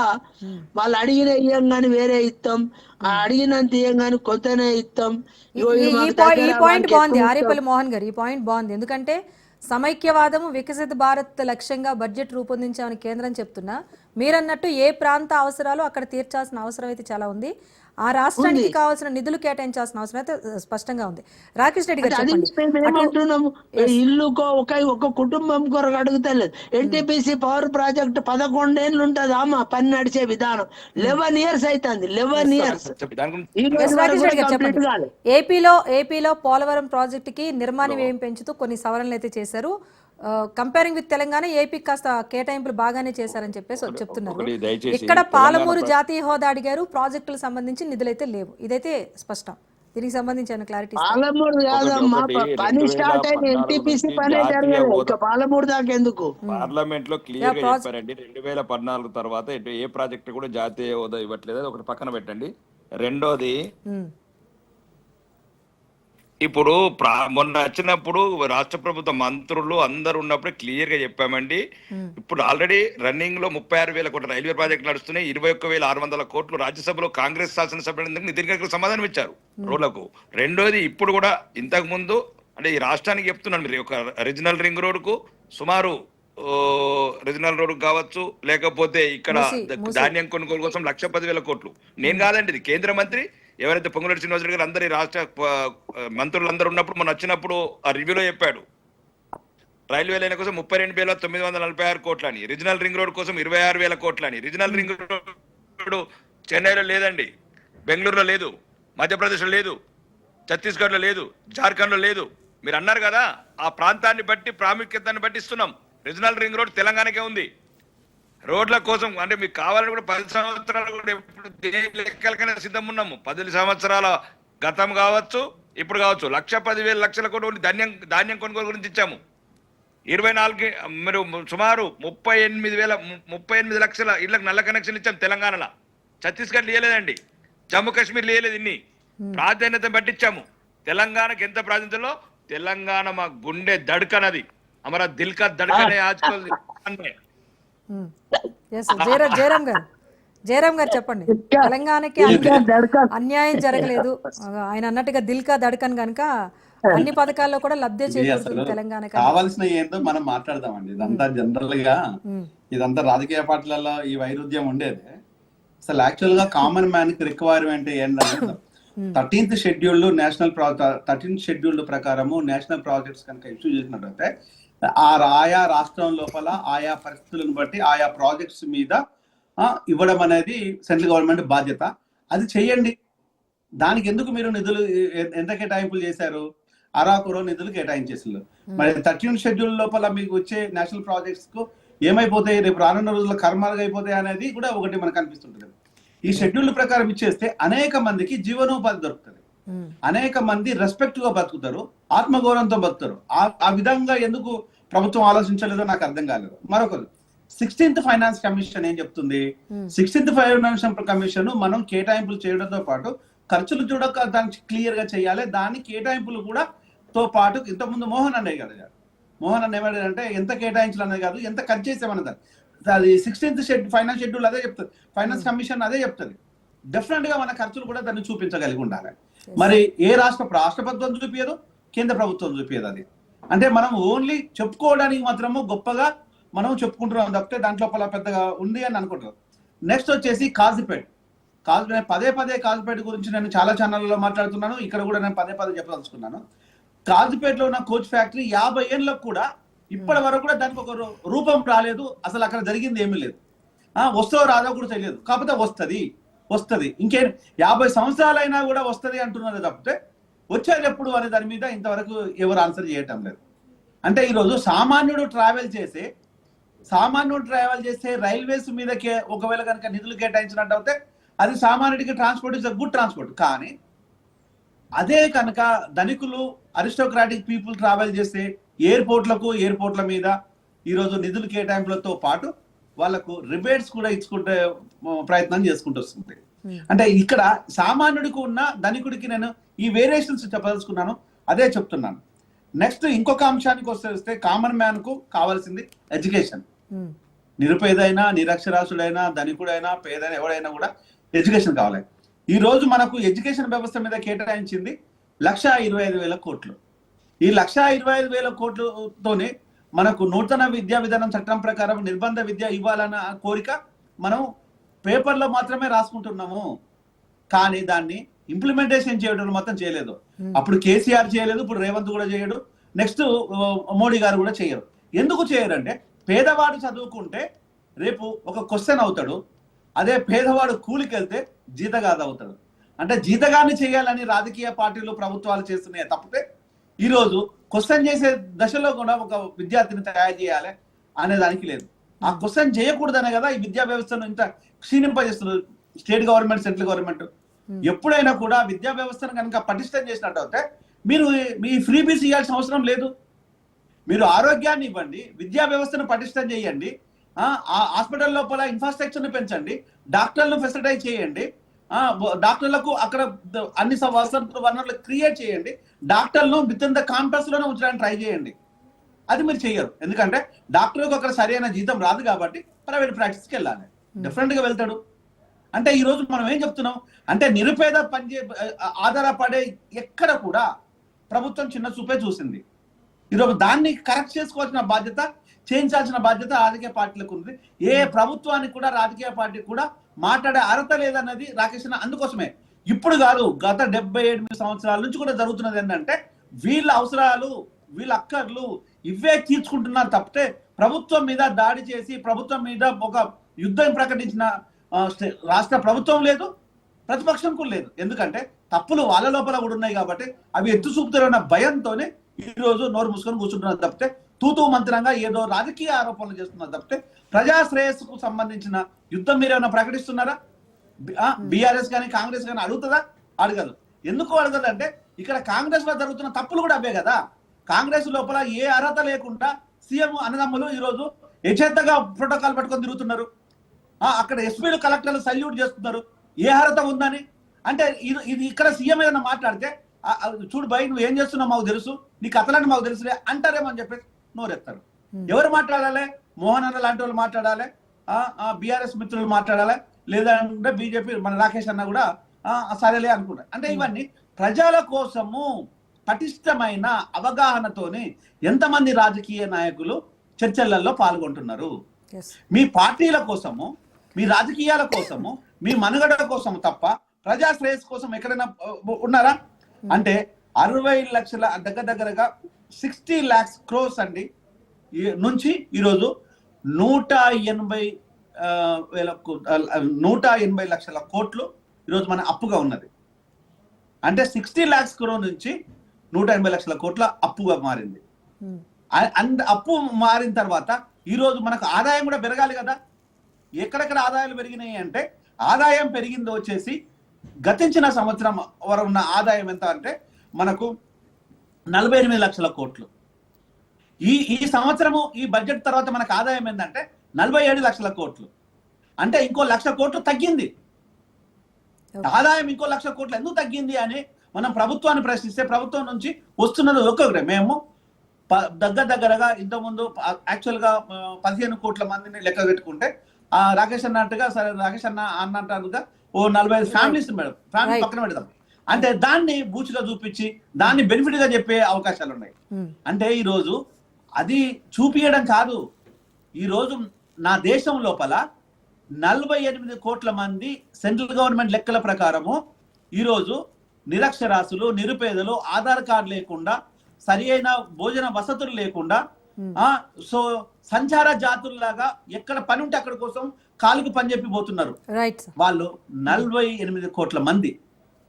వాళ్ళు అడిగిన ఇయ్యంగాని వేరే ఇస్తాం, ఆ అడిగినంత ఇయ్యంగాని కొంతనే ఇస్తాం. ఇగో ఈ ఇది ఈ మాకు పాయింట్ దగ్గర, ఈ పాయింట్ వాళ్ళకి బాగుంది ఎక్కువ ఆరేపల్లి ఇస్తాం. మోహన్ గారు, ఈ పాయింట్ బాగుంది. ఎందుకంటే సమైక్యవాదము వికసిత భారత్ లక్ష్యంగా బడ్జెట్ రూపొందించామని కేంద్రం చెప్తున్నా, మీరన్నట్టు ఏ ప్రాంత అవసరాలు అక్కడ తీర్చాల్సిన అవసరం అయితే చాలా ఉంది. ఆ రాష్ట్రానికి కావాల్సిన నిధులు కేటాయించాల్సిన అవసరం అయితే స్పష్టంగా ఉంది. రాకేష్ రెడ్డి గారు అది చెప్పండి. మేము ఏమంటున్నాము, ఇల్లుకో ఒక కుటుంబం కొరకు అడుగుతలేదు. ఎన్టీపీసీ పవర్ ప్రాజెక్ట్ 11 ఏళ్ళు ఉంటుంది అమ్మ పని నడిచే విధానం. 11 years అవుతుంది, 11 years. దాని గురించి ఈ ఎస్, రోజు వరకు రాకేష్ కూడా రెడ్డి గారు కంప్లీట్ చెప్పండి. కాలేదు. ఏపీలో పోలవరం ప్రాజెక్టుకి నిర్మాణ వ్యయం పెంచుతూ కొన్ని సవరణలు అయితే చేశారు. కంపేరింగ్ విత్ తెలంగాణ, ఏపీ కాస్త కేటాయింపులు బాగానే చేశారని చెప్పేసి చెప్తున్నారు. ఒకటి దయచేసి ఇక్కడ తెలంగాణ పాలమూరు జాతీయ హోదా అడిగారు, ప్రాజెక్టులకు సంబంధించి నిధులైతే లేవు. ఇదైతే స్పష్టం. దీనికి సంబంధించి క్లారిటీ పాలమూరు కాదమ్మా, ఒకటి పని 2014 స్టార్ట్ అయిన ఎన్టీపీసీ నుంచి పనే జాతీయ జరగలేదు. హోదా ఇంకా పాలమూరు దాకా ఎందుకు? పార్లమెంట్ లో క్లియర్ గా చెప్పారండి. 2014 తర్వాత ఏ ప్రాజెక్ట్ కూడా జాతీయ హోదా ఇవ్వట్లేదు. అది ఒకటి పక్కన పెట్టండి. రెండోది, ఇప్పుడు మొన్న వచ్చినప్పుడు రాష్ట్ర ప్రభుత్వ మంత్రులు అందరు ఉన్నప్పుడు క్లియర్ గా చెప్పామండి. ఇప్పుడు ఆల్రెడీ రన్నింగ్ లో 36,000 కోట్ల రైల్వే ప్రాజెక్టులు నడుస్తున్నాయి. 21,600 కోట్లు రాజ్యసభలో కాంగ్రెస్ శాసనసభ్యులందరికీ నితిన్ గడ్కరీ సమాధానం ఇచ్చారు రోడ్లకు. రెండోది, ఇప్పుడు కూడా ఇంతకు ముందు అంటే ఈ రాష్ట్రానికి చెప్తున్నాను, మీరు ఒక రీజనల్ రింగ్ రోడ్ కు సుమారు రీజనల్ రోడ్ కావచ్చు, లేకపోతే ఇక్కడ ధాన్యం కొనుగోలు కోసం 1,10,000 కోట్లు. నేను కాదండి, ఇది కేంద్ర మంత్రి ఎవరైతే పొంగులేటి శ్రీనివాసరెడ్డి గారు అందరి రాష్ట్ర మంత్రులందరూ ఉన్నప్పుడు మన వచ్చినప్పుడు ఆ రివ్యూలో చెప్పాడు. రైల్వే లైన్ కోసం 32,946 కోట్లని, రీజనల్ రింగ్ రోడ్ కోసం 26,000 కోట్లని. రీజనల్ రింగ్ రోడ్ చెన్నైలో లేదండి, బెంగళూరులో లేదు, మధ్యప్రదేశ్లో లేదు, ఛత్తీస్గఢ్లో లేదు, జార్ఖండ్లో లేదు. మీరు అన్నారు కదా, ఆ ప్రాంతాన్ని బట్టి ప్రాముఖ్యతను బట్టి ఇస్తున్నాం. రీజనల్ రింగ్ రోడ్ తెలంగాణకే ఉంది. రోడ్ల కోసం అంటే మీకు కావాలని కూడా 10 సంవత్సరాలు కూడా ఎప్పుడు లెక్కలకైనా సిద్ధం ఉన్నాము. 10 సంవత్సరాల గతం కావచ్చు, ఇప్పుడు కావచ్చు. 1,10,000 కోట్లు ధాన్యం కొనుగోలు గురించి ఇచ్చాము. 24 మీరు సుమారు 38 లక్షల ఇళ్లకు నల్ల కనెక్షన్ ఇచ్చాం తెలంగాణలో. ఛత్తీస్గఢ్ లేదండి, జమ్మూ కాశ్మీర్ లేదు. ఇన్ని ప్రాధాన్యత పట్టించాము. తెలంగాణకి ఎంత ప్రాధాన్యతలో, తెలంగాణ మా గుండె దడకనది, హమారా దిల్ కా దడకనే ఆజ్కల్. జయరామ్ గారు చెప్పండి. తెలంగాణకి అన్యాయం జరగలేదు ఆయన అన్నట్టుగా దిల్కా దడకన్ గనుక అన్ని పథకాల్లో కూడా లబ్ధి చేకూరుతుంది తెలంగాణకి. కావాల్సిన ఏందో మనం మాట్లాడదామండి. ఇదంతా జనరల్ గా ఇదంతా రాజకీయ పార్టీలలో ఈ వైరుధ్యం ఉండేది. అసలు యాక్చువల్ గా కామన్ మ్యాన్ కి రిక్వైర్మెంట్ ఏంటంటే 13th schedule national 13th schedule ప్రకారము నేషనల్ ప్రాజెక్ట్స్ కనుక ఇష్యూ చేసినట్లయితే ఆయా రాష్ట్రం లోపల ఆయా పరిస్థితులను బట్టి ఆయా ప్రాజెక్ట్స్ మీద ఇవ్వడం అనేది సెంట్రల్ గవర్నమెంట్ బాధ్యత. అది చెయ్యండి. దానికి ఎందుకు మీరు నిధులు ఎంత కేటాయింపులు చేశారు? అరాకురో నిధులు కేటాయించేసారు. మరి 13th షెడ్యూల్ లోపల మీకు వచ్చే నేషనల్ ప్రాజెక్ట్స్ కు ఏమైపోతాయి, రేపు రానున్న రోజుల్లో కర్మాలుగా అయిపోతాయి అనేది కూడా ఒకటి మనకు అనిపిస్తుంటుంది. ఈ షెడ్యూల్ ప్రకారం ఇచ్చేస్తే అనేక మందికి జీవనోపాధి దొరుకుతుంది, అనేక మంది రెస్పెక్ట్ గా బతుకుతారు, ఆత్మగౌరవంతో బతుకుతారు. ఆ విధంగా ఎందుకు ప్రభుత్వం ఆలోచించలేదో నాకు అర్థం కాలేదు. మరొకరు 16th ఫైనాన్స్ కమిషన్ ఏం చెప్తుంది? 16th ఫైనాన్స్ కమిషన్ మనం కేటాయింపులు చేయడంతో పాటు ఖర్చులు చూడక దానికి క్లియర్ గా చేయాలి. దాని కేటాయింపులు కూడా తో పాటు ఇంతకుముందు మోహన్ అన్నయ్య కదా, మోహన్ అన్న ఏమంటే ఎంత కేటాయించాలనేది కాదు, ఎంత ఖర్చు చేసామన్నది. అది 16th ఫైనాన్స్ షెడ్యూల్ అదే చెప్తుంది, ఫైనాన్స్ కమిషన్ అదే చెప్తుంది. డెఫినెట్ గా మన ఖర్చులు కూడా దాన్ని చూపించగలిగి ఉండాలి. మరి ఏ రాష్ట్ర ప్రభుత్వం చూపించదు, కేంద్ర ప్రభుత్వం చూపించదు. అది అంటే మనం ఓన్లీ చెప్పుకోవడానికి మాత్రము గొప్పగా మనం చెప్పుకుంటున్నాం తప్పితే దాంట్లో పెద్దగా ఉంది అని అనుకుంటారు. నెక్స్ట్ వచ్చేసి కాజీపేట్. పదే కాజీపేట గురించి నేను చాలా ఛానళ్ళలో మాట్లాడుతున్నాను, ఇక్కడ కూడా నేను పదే చెప్పదలుచుకున్నాను. కాజీపేటలో ఉన్న కోచ్ ఫ్యాక్టరీ 50 ఏళ్ళకు కూడా ఇప్పటి వరకు కూడా దానికి ఒక రూపం రాలేదు. అసలు అక్కడ జరిగింది ఏమీ లేదు. వస్తుందో రాదో కూడా తెలియదు. కాకపోతే వస్తుంది ఇంకే 50 సంవత్సరాలైనా కూడా వస్తుంది అంటున్నది తప్పితే వచ్చేది ఎప్పుడు అనే దాని మీద ఇంతవరకు ఎవరు ఆన్సర్ చేయటం లేదు. అంటే ఈరోజు సామాన్యుడు ట్రావెల్ చేసే సామాన్యుడు ట్రావెల్ చేస్తే రైల్వేస్ మీద ఒకవేళ కనుక నిధులు కేటాయించినట్టు అయితే అది సామాన్యుడికి transport is a good transport. కానీ అదే కనుక ధనికులు అరిస్టోక్రాటిక్ పీపుల్ ట్రావెల్ చేస్తే ఎయిర్పోర్ట్ల మీద ఈరోజు నిధులు కేటాయింపులతో పాటు వాళ్ళకు రిబేట్స్ కూడా ఇచ్చుకుంటే ప్రయత్నం చేసుకుంటూ వస్తుంది. అంటే ఇక్కడ సామాన్యుడికి ఉన్న ధనికుడికి నేను ఈ వేరియేషన్స్ చెప్పదలుచుకున్నాను, అదే చెప్తున్నాను. నెక్స్ట్ ఇంకొక అంశానికి వస్తే కామన్ మ్యాన్ కు కావాల్సింది ఎడ్యుకేషన్. నిరుపేదైనా, నిరక్షరాస్యుడైనా, ధనికుడైనా, పేదైనా, ఎవడైనా కూడా ఎడ్యుకేషన్ కావాలి. ఈ రోజు మనకు ఎడ్యుకేషన్ వ్యవస్థ మీద కేటాయించింది 1,25,000 కోట్లు. ఈ 1,25,000 కోట్లతోనే మనకు నూతన విద్యా విధానం చట్టం ప్రకారం నిర్బంధ విద్య ఇవ్వాలన్న కోరిక మనం పేపర్లో మాత్రమే రాసుకుంటున్నాము, కానీ దాన్ని ఇంప్లిమెంటేషన్ చేయడం మాత్రం చేయలేదు. అప్పుడు కేసీఆర్ చేయలేదు, ఇప్పుడు రేవంత్ కూడా చేయడు, నెక్స్ట్ మోడీ గారు కూడా చేయరు. ఎందుకు చేయరంటే పేదవాడు చదువుకుంటే రేపు ఒక క్వశ్చన్ అవుతాడు, అదే పేదవాడు కూలికి వెళ్తే జీతగాడు అవుతాడు. అంటే జీతగాన్ని చేయాలని రాజకీయ పార్టీలు ప్రభుత్వాలు చేస్తున్నాయి తప్పితే ఈరోజు క్వశ్చన్ చేసే దశలో కూడా ఒక విద్యార్థిని తయారు చేయాలి అనే దానికి లేదు. ఆ క్వశ్చన్ చేయకూడదనే కదా ఈ విద్యా వ్యవస్థను ఇంత క్షీణింపజేస్తున్నారు స్టేట్ గవర్నమెంట్, సెంట్రల్ గవర్నమెంట్. ఎప్పుడైనా కూడా విద్యా వ్యవస్థను కనుక పటిష్టం చేసినట్టు అయితే మీరు మీ ఫ్రీ బీస్ ఇవ్వాల్సిన అవసరం లేదు. మీరు ఆరోగ్యాన్ని ఇవ్వండి, విద్యా వ్యవస్థను పటిష్టం చేయండి, హాస్పిటల్ లోపల ఇన్ఫ్రాస్ట్రక్చర్ని పెంచండి, డాక్టర్లను ఫెసిలిటైజ్ చేయండి, డాక్టర్లకు అక్కడ అన్ని వనరులు క్రియేట్ చేయండి, డాక్టర్లను విత్ ఇన్ ద క్యాంపస్ లోనే ఉంచడానికి ట్రై చేయండి. అది మీరు చెయ్యరు, ఎందుకంటే డాక్టర్కు అక్కడ సరైన జీతం రాదు కాబట్టి ప్రైవేట్ ప్రాక్టీస్కి వెళ్ళాలి, డిఫరెంట్ గా వెళ్తాడు. అంటే ఈ రోజు మనం ఏం చెప్తున్నాం అంటే నిరుపేద ఆధారపడే ఎక్కడ కూడా ప్రభుత్వం చిన్న చూపే చూసింది. ఈరోజు దాన్ని కరెక్ట్ చేసుకోవాల్సిన బాధ్యత, చేయించాల్సిన బాధ్యత రాజకీయ పార్టీలకు ఉంది. ఏ ప్రభుత్వానికి కూడా రాజకీయ పార్టీ కూడా మాట్లాడే అర్హత లేదన్నది రాకేష్ అన్న అందుకోసమే. ఇప్పుడు కాదు, గత 78 సంవత్సరాల నుంచి కూడా జరుగుతున్నది ఏంటంటే వీళ్ళ అవసరాలు, వీళ్ళ అక్కర్లు ఇవే తీర్చుకుంటున్నారు తప్పితే ప్రభుత్వం మీద దాడి చేసి ప్రభుత్వం మీద ఒక యుద్ధం ప్రకటించిన రాష్ట్ర ప్రభుత్వం లేదు, ప్రతిపక్షం కూడా లేదు. ఎందుకంటే తప్పులు వాళ్ళ లోపల కూడా ఉన్నాయి కాబట్టి అవి ఎత్తు చూపుతారన్న భయంతోనే ఈ రోజు నోరు మూసుకొని కూర్చుంటున్నారు తప్పితే తూతూ మంత్రంగా ఏదో రాజకీయ ఆరోపణలు చేస్తున్నారు తప్పితే ప్రజా శ్రేయస్సుకు సంబంధించిన యుద్ధం మీరేమైనా ప్రకటిస్తున్నారా? బీఆర్ఎస్ కానీ కాంగ్రెస్ కానీ అడుగుతుందా? అడగదు. ఎందుకు అడగదు అంటే ఇక్కడ కాంగ్రెస్ లో జరుగుతున్న తప్పులు కూడా అవే కదా. కాంగ్రెస్ లోపల ఏ అర్హత లేకుండా సీఎం అన్నదమ్ములు ఈ రోజు యథేచ్ఛగా ప్రోటోకాల్ పట్టుకొని తిరుగుతున్నారు. అక్కడ ఎస్పీలు కలెక్టర్లు సల్యూట్ చేస్తున్నారు. ఏ అర్హత ఉందని అంటే ఇది ఇక్కడ సీఎం ఏదైనా మాట్లాడితే చూడు భయ్ నువ్వు ఏం చేస్తున్నావు మాకు తెలుసు, నీ కథలని మాకు తెలుసులే అంటారేమో అని చెప్పేసి నోరెత్తారు. ఎవరు మాట్లాడాలి? మోహన్ అన్న లాంటి వాళ్ళు మాట్లాడాలి, బీఆర్ఎస్ మిత్రులు మాట్లాడాలి, లేదంటే బీజేపీ మన రాకేష్ అన్న కూడా సరేలే అనుకుంటారు. అంటే ఇవన్నీ ప్రజల కోసము పటిష్టమైన అవగాహనతోని ఎంతమంది రాజకీయ నాయకులు చర్చలలో పాల్గొంటున్నారు? మీ పార్టీల కోసము, మీ రాజకీయాల కోసము, మీ మనుగడ కోసం తప్ప ప్రజా శ్రేయస్ కోసం ఎక్కడైనా ఉన్నారా? అంటే 60 లక్షల దగ్గరగా 60 lakhs crores అండి నుంచి ఈరోజు 180 లక్షల కోట్లు ఈరోజు మన అప్పుగా ఉన్నది. అంటే 60 lakhs crore నుంచి 180 లక్షల కోట్ల అప్పుగా మారింది. అండ్ అప్పు మారిన తర్వాత ఈరోజు మనకు ఆదాయం కూడా పెరగాలి కదా. ఎక్కడెక్కడ ఆదాయాలు పెరిగినాయి అంటే ఆదాయం పెరిగింది వచ్చేసి గతించిన సంవత్సరం వరకు ఉన్న ఆదాయం ఎంత అంటే మనకు 48 లక్షల కోట్లు. ఈ సంవత్సరము ఈ బడ్జెట్ తర్వాత మనకు ఆదాయం ఏంటంటే 47 లక్షల కోట్లు. అంటే ఇంకో 1,00,000 కోట్లు తగ్గింది ఆదాయం. ఇంకో 1,00,000 కోట్లు ఎందుకు తగ్గింది అని మనం ప్రభుత్వాన్ని ప్రశ్నిస్తే ప్రభుత్వం నుంచి వస్తున్నది ఒక్కొక్కరే. మేము దగ్గరగా ఇంతకుముందు యాక్చువల్గా 15 కోట్ల మందిని లెక్క పెట్టుకుంటే రాకేష్ అన్నట్టుగా సరే రాకేష్ అన్న అన్నట్టుగా ఓ 45 ఫ్యామిలీస్ మేడం ఫ్యామిలీ పక్కన పెడదాం అంటే దాన్ని బూచిగా చూపించి దాన్ని బెనిఫిట్ గా చెప్పే అవకాశాలు ఉన్నాయి. అంటే ఈ రోజు అది చూపించడం కాదు, ఈ రోజు నా దేశం లోపల 48 కోట్ల మంది సెంట్రల్ గవర్నమెంట్ లెక్కల ప్రకారము ఈరోజు నిరక్షరాస్యులు, నిరుపేదలు, ఆధార్ కార్డు లేకుండా, సరి అయిన భోజన వసతులు లేకుండా, సో సంచార జాతుల్లాగా ఎక్కడ పని ఉంటే అక్కడ కోసం కాలుకు పని చెప్పి పోతున్నారు వాళ్ళు 48 కోట్ల మంది.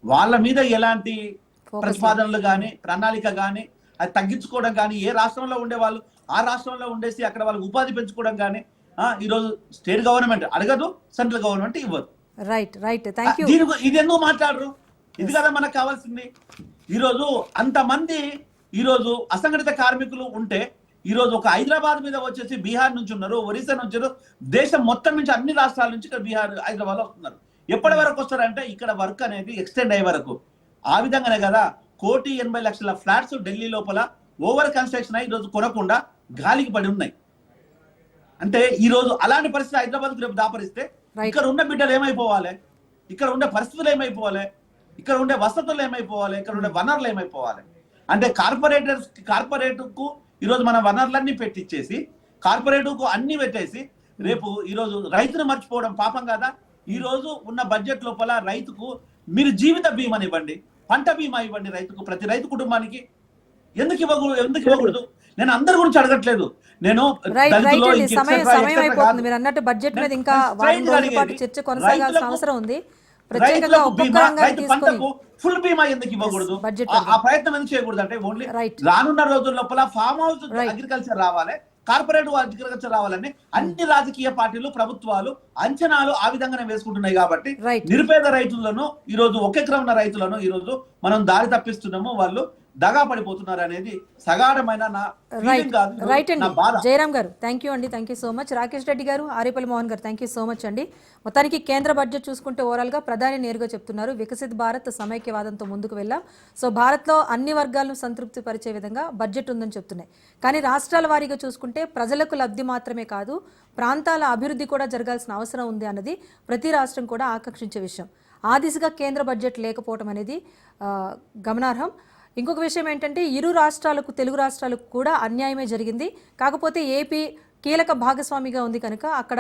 వాళ్ళ మీద ఎలాంటి ప్రతిపాదనలు కానీ ప్రణాళిక కానీ అది తగ్గించుకోవడం కానీ, ఏ రాష్ట్రంలో ఉండే వాళ్ళు ఆ రాష్ట్రంలో ఉండేసి అక్కడ వాళ్ళకి ఉపాధి పెంచుకోవడం కానీ ఈరోజు స్టేట్ గవర్నమెంట్ అడగదు, సెంట్రల్ గవర్నమెంట్ ఇవ్వదు. Right thank you. ఇది ఎందుకు మాట్లాడరు? ఇది కదా మనకు కావాల్సింది. ఈరోజు అంతమంది ఈరోజు అసంఘటిత కార్మికులు ఉంటే ఈరోజు ఒక హైదరాబాద్ మీద వచ్చేసి బీహార్ నుంచి ఉన్నారు, ఒరిస్సా నుంచి ఉన్నారు, దేశం మొత్తం నుంచి అన్ని రాష్ట్రాల నుంచి ఇక్కడ బీహార్ హైదరాబాద్ లో వస్తున్నారు. ఎప్పటి వరకు వస్తారంటే ఇక్కడ వర్క్ అనేది ఎక్స్టెండ్ అయ్యే వరకు. ఆ విధంగానే కదా 1,80,00,000 ఫ్లాట్స్ ఢిల్లీ లోపల ఓవర్ కన్స్ట్రక్షన్ అయ్యి ఈరోజు కొనకుండా గాలికి పడి ఉన్నాయి. అంటే ఈ రోజు అలాంటి పరిస్థితి హైదరాబాద్ రేపు దాపరిస్తే ఇక్కడ ఉన్న బిడ్డలు ఏమైపోవాలి, ఇక్కడ ఉండే పరిస్థితులు ఏమైపోవాలి, ఇక్కడ ఉండే వసతులు ఏమైపోవాలి, ఇక్కడ ఉండే వనరులు ఏమైపోవాలి. అంటే కార్పొరేట్ కు ఈరోజు మన వనరులన్నీ పెట్టించేసి కార్పొరేట్ కు అన్ని పెట్టేసి రేపు ఈరోజు రైతును మర్చిపోవడం పాపం కదా. ఈ రోజు ఉన్న బడ్జెట్ లోపల రైతుకు మీరు జీవిత బీమాని ఇవ్వండి, పంట బీమా ఇవ్వండి రైతుకు, ప్రతి రైతు కుటుంబానికి. ఎందుకు ఇవ్వకూడదు? నేను అందరి గురించి అడగట్లేదు. నేను సమయం అయిపోతుంది. మీరు అన్నట్టు బడ్జెట్ మీద ఇంకా వారం రోజుల పాటు చర్చ కొనసాగాల్సిన అవసరం ఉంది. ప్రత్యేకంగా ఒక్కొక్క రంగాన్ని తీసుకొని ఫుల్ బీమా ఎందుకు ఇవ్వకూడదు? ఆ ప్రయత్నం ఎందుకు చేయకూడదు? అంటే ఓన్లీ రానున్న రోజుల లోపల ఫామ్ హౌస్ అగ్రికల్చర్ రావాలి, కార్పొరేట్ అగ్రికల్చర్ రావాలని అన్ని రాజకీయ పార్టీలు, ప్రభుత్వాలు అంచనాలు ఆ విధంగానే వేసుకుంటున్నాయి. కాబట్టి నిరుపేద రైతులను ఈ రోజు ఒక ఎకరం ఉన్న రైతులను ఈ రోజు మనం దారి తప్పిస్తున్నాము, వాళ్ళు దగా పడిపోతున్నారు అనేది సగాఢమైన నా ఫీలింగ్ కాదు, నా బాధ. జయరామ్ గారు థ్యాంక్ యూ అండి, thank you so much. Rakesh Reddy గారు, ఆరేపల్లి మోహన్ గారు థ్యాంక్ యూ సో మచ్ అండి. మొత్తానికి కేంద్ర బడ్జెట్ చూసుకుంటే ఓవరాల్ గా ప్రధాని నేరుగా చెప్తున్నారు, వికసిత్ భారత్ సమైక్యవాదంతో ముందుకు వెళ్ళాం. సో భారత్లో అన్ని వర్గాలను సంతృప్తి పరిచే విధంగా బడ్జెట్ ఉందని చెప్తున్నాయి. కానీ రాష్ట్రాల వారీగా చూసుకుంటే ప్రజలకు లబ్ధి మాత్రమే కాదు, ప్రాంతాల అభివృద్ధి కూడా జరగాల్సిన అవసరం ఉంది అన్నది ప్రతి రాష్ట్రం కూడా ఆకాంక్షించే విషయం. ఆ దిశగా కేంద్ర బడ్జెట్ లేకపోవడం అనేది గమనార్హం. ఇంకొక విషయం ఏంటంటే ఇరు రాష్ట్రాలకు, తెలుగు రాష్ట్రాలకు కూడా అన్యాయమే జరిగింది. కాకపోతే ఏపీ కీలక భాగస్వామిగా ఉంది కనుక అక్కడ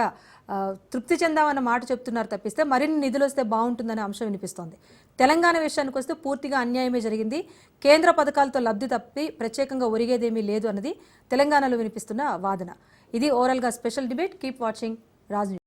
తృప్తి చెందామన్న మాట చెప్తున్నారు తప్పిస్తే మరిన్ని నిధులు వస్తే బాగుంటుందనే అంశం వినిపిస్తోంది. తెలంగాణ విషయానికి వస్తే పూర్తిగా అన్యాయమే జరిగింది. కేంద్ర పథకాలతో లబ్ధి తప్పి ప్రత్యేకంగా ఒరిగేదేమీ లేదు అన్నది తెలంగాణలో వినిపిస్తున్న వాదన. ఇది ఓవరాల్గా special debate. Keep watching Raj news.